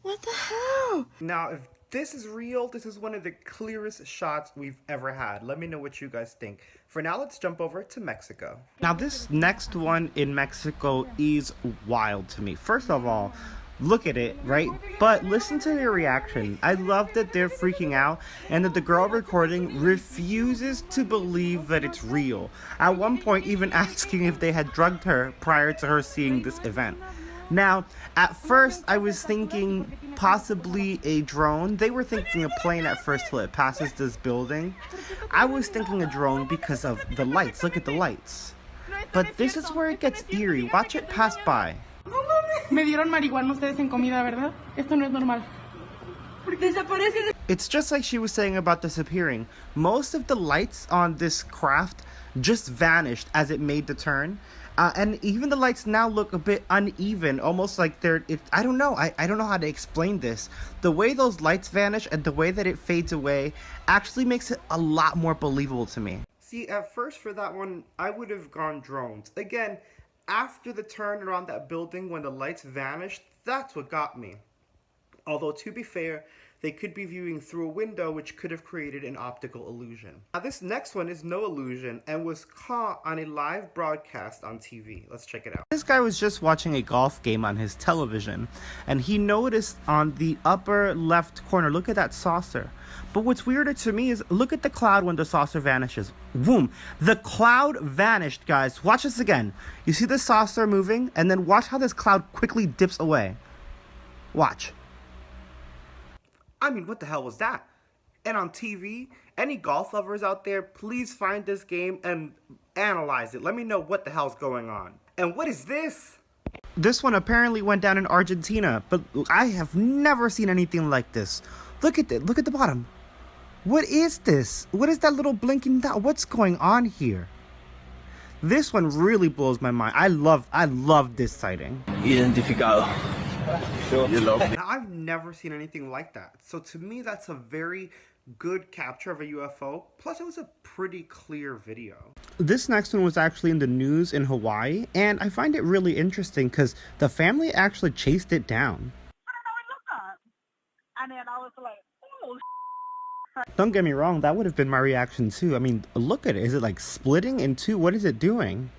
What the hell? Now, if this is real, this is one of the clearest shots we've ever had. Let me know what you guys think. For now, let's jump over to Mexico. Now, this next one in Mexico is wild to me. First of all, look at it, right? But listen to their reaction. I love that they're freaking out and that the girl recording refuses to believe that it's real. At one point, even asking if they had drugged her prior to her seeing this event. Now, at first, I was thinking possibly a drone. They were thinking a plane at first till it passes this building. I was thinking a drone because of the lights. Look at the lights. But this is where it gets eerie. Watch it pass by. Me dieron marihuana ustedes en comida, ¿verdad? Esto no es normal. It's just like she was saying about disappearing. Most of the lights on this craft just vanished as it made the turn. And even the lights now look a bit uneven, almost like I don't know. I don't know how to explain this. The way those lights vanish and the way that it fades away actually makes it a lot more believable to me. See, at first for that one, I would have gone drones. Again, after the turn around that building when the lights vanished, that's what got me. Although, to be fair, they could be viewing through a window, which could have created an optical illusion. Now this next one is no illusion and was caught on a live broadcast on TV. Let's check it out. This guy was just watching a golf game on his television, and he noticed on the upper left corner, look at that saucer. But what's weirder to me is look at the cloud when the saucer vanishes. Boom! The cloud vanished, guys. Watch this again. You see the saucer moving, and then watch how this cloud quickly dips away. Watch. I mean, what the hell was that? And on TV, any golf lovers out there, please find this game and analyze it. Let me know what the hell's going on. And what is this? This one apparently went down in Argentina, but I have never seen anything like this. Look at it. Look at the bottom. What is this? What is that little blinking dot? What's going on here? This one really blows my mind. I love this sighting. Identificado. Now, I've never seen anything like that. So to me, that's a very good capture of a UFO. Plus, it was a pretty clear video. This next one was actually in the news in Hawaii, and I find it really interesting because the family actually chased it down. And then I was like, oh, Don't get me wrong, that would have been my reaction too. I mean, look at it. Is it like splitting in two? What is it doing?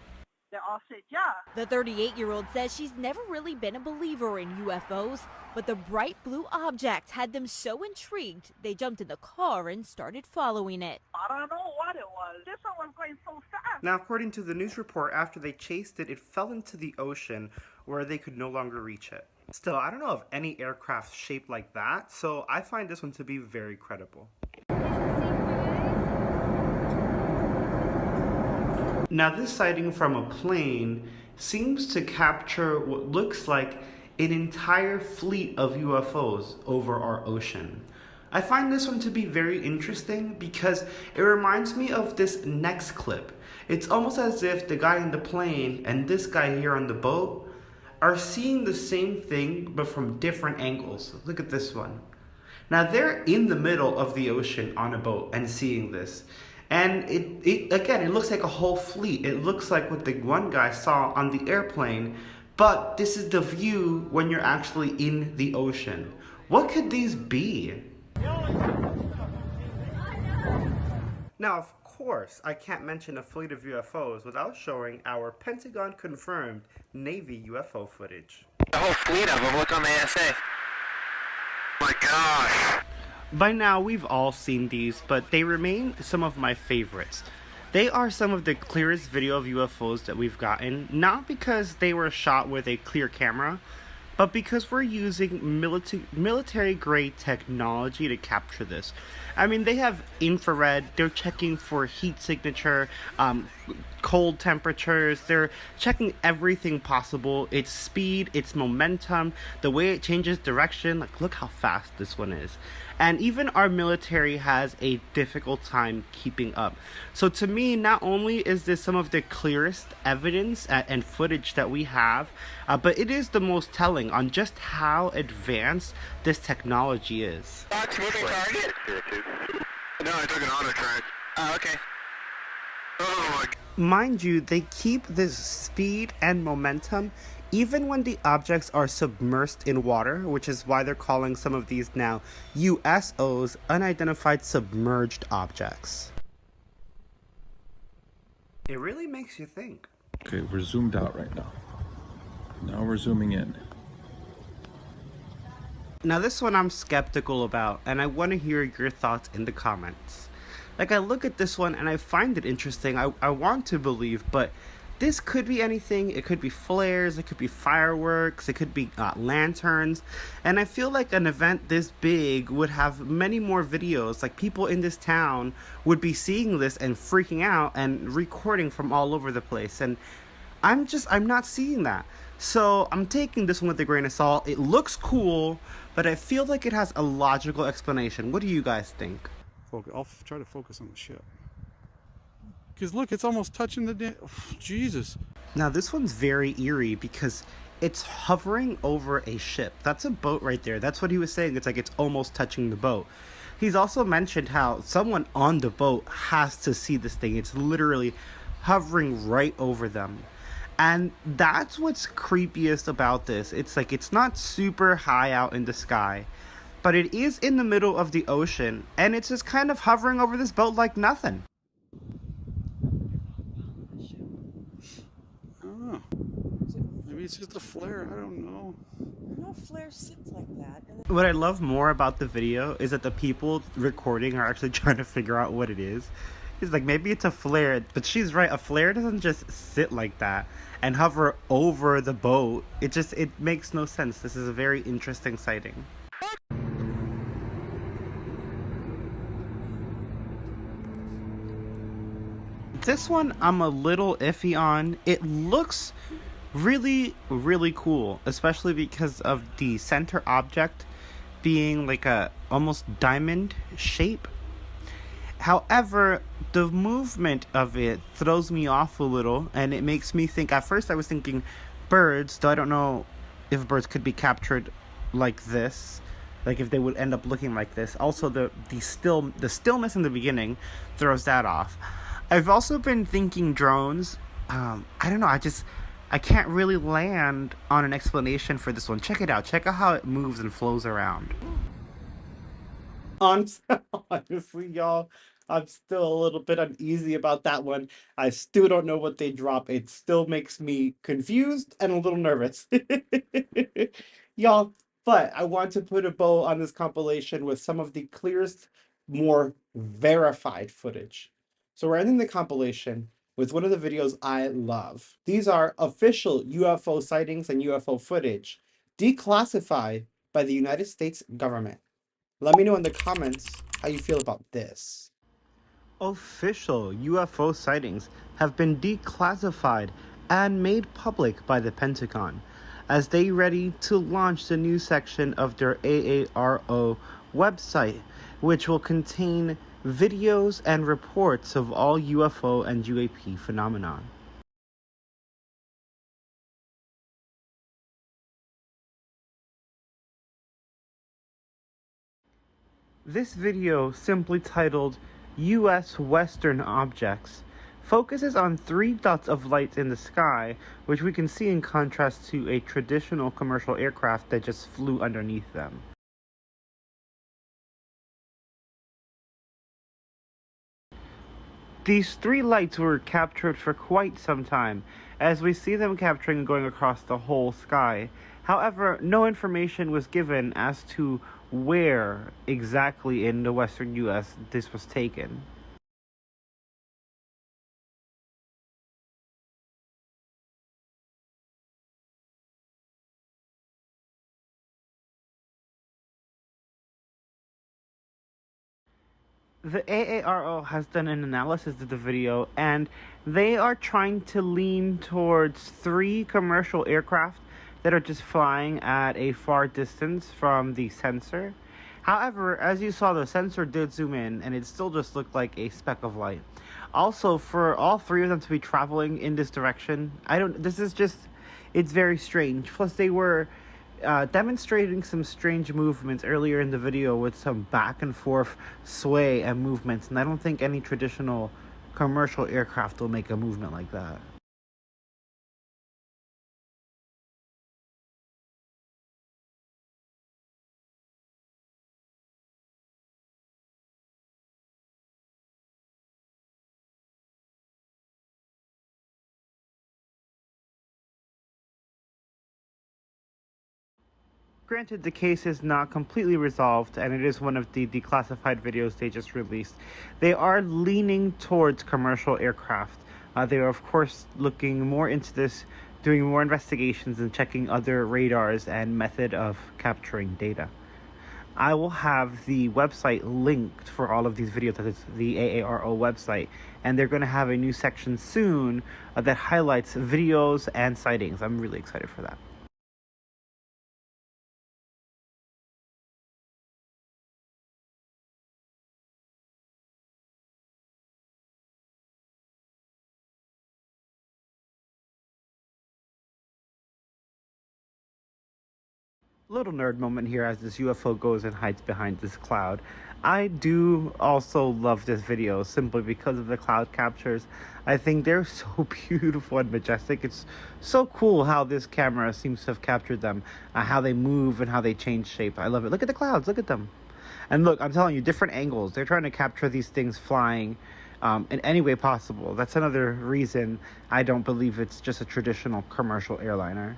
they all said, yeah. The 38-year-old says she's never really been a believer in UFOs, but the bright blue object had them so intrigued, they jumped in the car and started following it. I don't know what it was. This one was going so fast. Now, according to the news report, after they chased it, it fell into the ocean where they could no longer reach it. Still, I don't know of any aircraft shaped like that, so I find this one to be very credible. Now, this sighting from a plane seems to capture what looks like an entire fleet of UFOs over our ocean. I find this one to be very interesting because it reminds me of this next clip. It's almost as if the guy in the plane and this guy here on the boat are seeing the same thing but from different angles. Look at this one. Now they're in the middle of the ocean on a boat and seeing this. And it looks like a whole fleet. It looks like what the one guy saw on the airplane, but this is the view when you're actually in the ocean. What could these be? Now, of course, I can't mention a fleet of UFOs without showing our Pentagon confirmed Navy UFO footage. A whole fleet of them. Look on the ASA. Oh my gosh. By now, we've all seen these, but they remain some of my favorites. They are some of the clearest video of UFOs that we've gotten, not because they were shot with a clear camera, but because we're using military-grade technology to capture this. I mean, they have infrared, they're checking for heat signature, cold temperatures, they're checking everything possible, its speed, its momentum, the way it changes direction, like look how fast this one is. And even our military has a difficult time keeping up. So to me, not only is this some of the clearest evidence and footage that we have, but it is the most telling on just how advanced this technology is. Box moving target? No, I took an auto track. Oh, okay. Oh my God. Mind you, they keep this speed and momentum even when the objects are submersed in water, which is why they're calling some of these now USOs, unidentified submerged objects. It really makes you think. Okay, we're zoomed out right now. Now we're zooming in. Now this one I'm skeptical about, and I want to hear your thoughts in the comments. Like, I look at this one and I find it interesting. I want to believe, but this could be anything. It could be flares, it could be fireworks, it could be lanterns. And I feel like an event this big would have many more videos. Like, people in this town would be seeing this and freaking out and recording from all over the place. And I'm not seeing that. So I'm taking this one with a grain of salt. It looks cool, but I feel like it has a logical explanation. What do you guys think? I'll try to focus on the ship. Because look, it's almost touching the Jesus. Now this one's very eerie because it's hovering over a ship. That's a boat right there. That's what he was saying. It's like it's almost touching the boat. He's also mentioned how someone on the boat has to see this thing. It's literally hovering right over them. And that's what's creepiest about this. It's like it's not super high out in the sky, but it is in the middle of the ocean, and it's just kind of hovering over this boat like nothing. I don't know. Maybe it's just a flare. I don't know. No flare sits like that. What I love more about the video is that the people recording are actually trying to figure out what it is. He's like, maybe it's a flare, but she's right. A flare doesn't just sit like that and hover over the boat. It makes no sense. This is a very interesting sighting. This one I'm a little iffy on. It looks really, really cool, especially because of the center object being like a almost diamond shape. However, the movement of it throws me off a little, and it makes me think, at first I was thinking birds, though I don't know if birds could be captured like this, like if they would end up looking like this. Also, the stillness in the beginning throws that off. I've also been thinking drones. I don't know, I can't really land on an explanation for this one. Check it out. Check out how it moves and flows around. Honestly, y'all, I'm still a little bit uneasy about that one. I still don't know what they drop. It still makes me confused and a little nervous. Y'all, but I want to put a bow on this compilation with some of the clearest, more verified footage. So we're ending the compilation with one of the videos I love. These are official UFO sightings and UFO footage declassified by the United States government. Let me know in the comments how you feel about this. Official UFO sightings have been declassified and made public by the Pentagon as they ready to launch the new section of their AARO website, which will contain videos and reports of all UFO and UAP phenomenon. This video, simply titled U.S. Western Objects, focuses on 3 dots of light in the sky, which we can see in contrast to a traditional commercial aircraft that just flew underneath them. These 3 lights were captured for quite some time, as we see them capturing and going across the whole sky. However, no information was given as to where exactly in the western US this was taken. The AARO has done an analysis of the video, and they are trying to lean towards 3 commercial aircraft that are just flying at a far distance from the sensor. However, as you saw, the sensor did zoom in, and it still just looked like a speck of light. Also, for all 3 of them to be traveling in this direction, it's very strange. Plus, they were demonstrating some strange movements earlier in the video with some back and forth sway and movements, and I don't think any traditional commercial aircraft will make a movement like that. Granted, the case is not completely resolved, and it is one of the declassified videos they just released. They are leaning towards commercial aircraft. They are, of course, looking more into this, doing more investigations and checking other radars and method of capturing data. I will have the website linked for all of these videos. That's the AARO website, and they're going to have a new section soon that highlights videos and sightings. I'm really excited for that. Little nerd moment here as this UFO goes and hides behind this cloud. I do also love this video simply because of the cloud captures. I think they're so beautiful and majestic. It's so cool how this camera seems to have captured them, how they move and how they change shape. I love it. Look at the clouds, look at them. And look, I'm telling you, different angles. They're trying to capture these things flying in any way possible. That's another reason I don't believe it's just a traditional commercial airliner.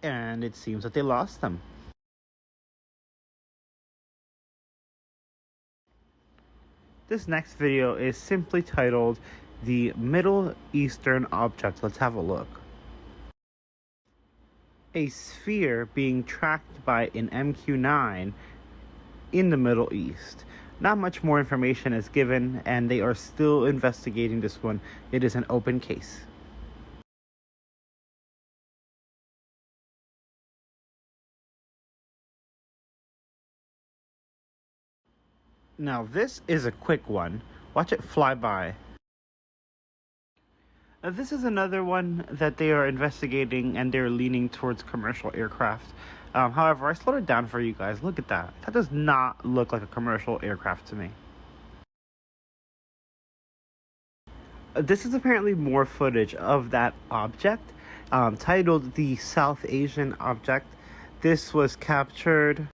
And it seems that they lost them. This next video is simply titled The Middle Eastern Object. Let's have a look. A sphere being tracked by an MQ-9 in the Middle East. Not much more information is given, and they are still investigating this one. It is an open case. Now this is a quick one. Watch it fly by. This is another one that they are investigating, and they're leaning towards commercial aircraft. However, I slowed it down for you guys. Look at that. That does not look like a commercial aircraft to me. This is apparently more footage of that object, titled the South Asian Object. This was captured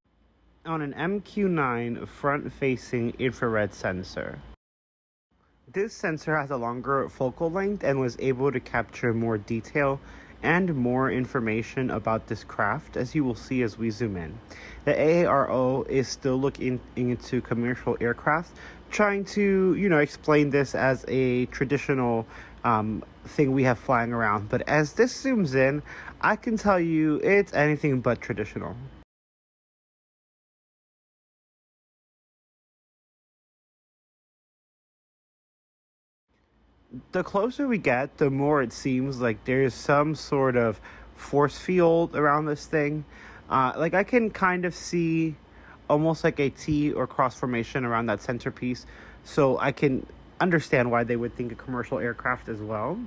on an MQ-9 front-facing infrared sensor. This sensor has a longer focal length and was able to capture more detail and more information about this craft, as you will see as we zoom in. The AARO is still looking into commercial aircraft, trying to, explain this as a traditional thing we have flying around. But as this zooms in, I can tell you it's anything but traditional. The closer we get, the more it seems like there's some sort of force field around this thing. Like I can kind of see almost like a T or cross formation around that centerpiece. So I can understand why they would think a commercial aircraft as well.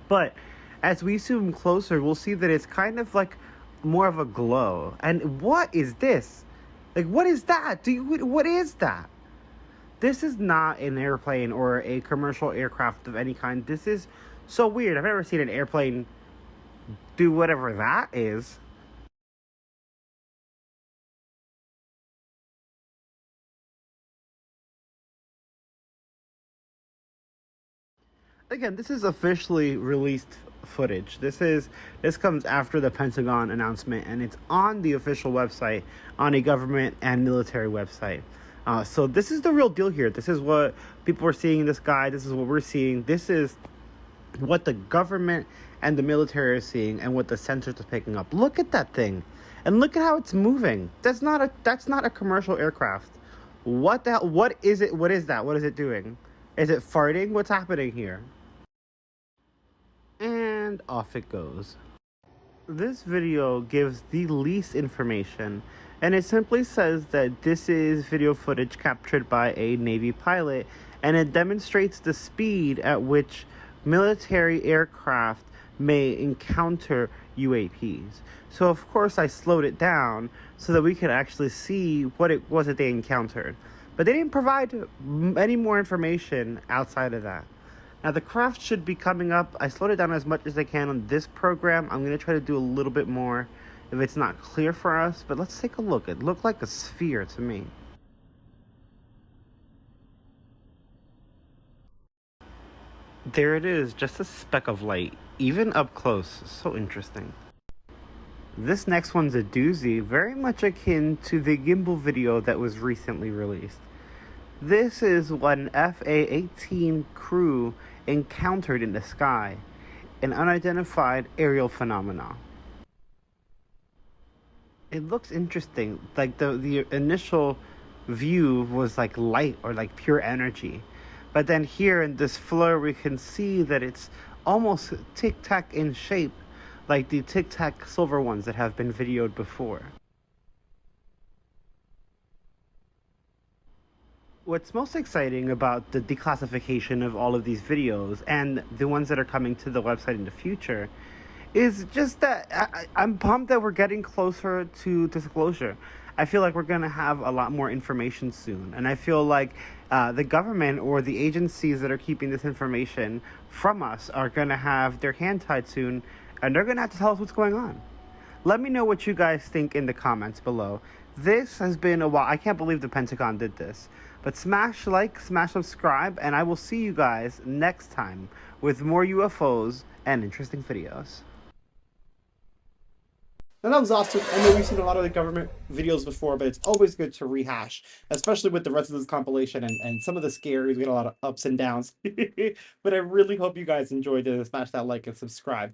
But as we zoom closer, we'll see that it's kind of like more of a glow. And what is this? Like, what is that? What is that? This is not an airplane or a commercial aircraft of any kind. This is so weird. I've never seen an airplane do whatever that is. Again, this is officially released footage. This comes after the Pentagon announcement, and it's on the official website, on a government and military website. So this is the real deal here. This is what people are seeing in the sky. This is what we're seeing. This is what the government and the military are seeing, and what the sensors are picking up. Look at that thing, and look at how it's moving. That's not a commercial aircraft. What the hell? What is it? What is that? What is it doing? Is it farting? What's happening here? And off it goes. This video gives the least information, and it simply says that this is video footage captured by a Navy pilot, and it demonstrates the speed at which military aircraft may encounter UAPs. So of course I slowed it down so that we could actually see what it was that they encountered. But they didn't provide any more information outside of that. Now the craft should be coming up. I slowed it down as much as I can on this program. I'm going to try to do a little bit more if it's not clear for us. But let's take a look. It looked like a sphere to me. There it is, just a speck of light, even up close. So interesting. This next one's a doozy, very much akin to the gimbal video that was recently released. This is what an FA-18 crew encountered in the sky, an unidentified aerial phenomena. It looks interesting, like the initial view was like light or like pure energy. But then here in this flare, we can see that it's almost tic-tac in shape, like the tic-tac silver ones that have been videoed before. What's most exciting about the declassification of all of these videos and the ones that are coming to the website in the future is just that I'm pumped that we're getting closer to disclosure. I feel like we're going to have a lot more information soon. And I feel like the government or the agencies that are keeping this information from us are going to have their hand tied soon, and they're going to have to tell us what's going on. Let me know what you guys think in the comments below. This has been a while. I can't believe the Pentagon did this. But smash like, smash subscribe, and I will see you guys next time with more UFOs and interesting videos. Now that was awesome. I know we've seen a lot of the government videos before, but it's always good to rehash, especially with the rest of this compilation and some of the scaries. We got a lot of ups and downs. But I really hope you guys enjoyed it. Smash that like and subscribe.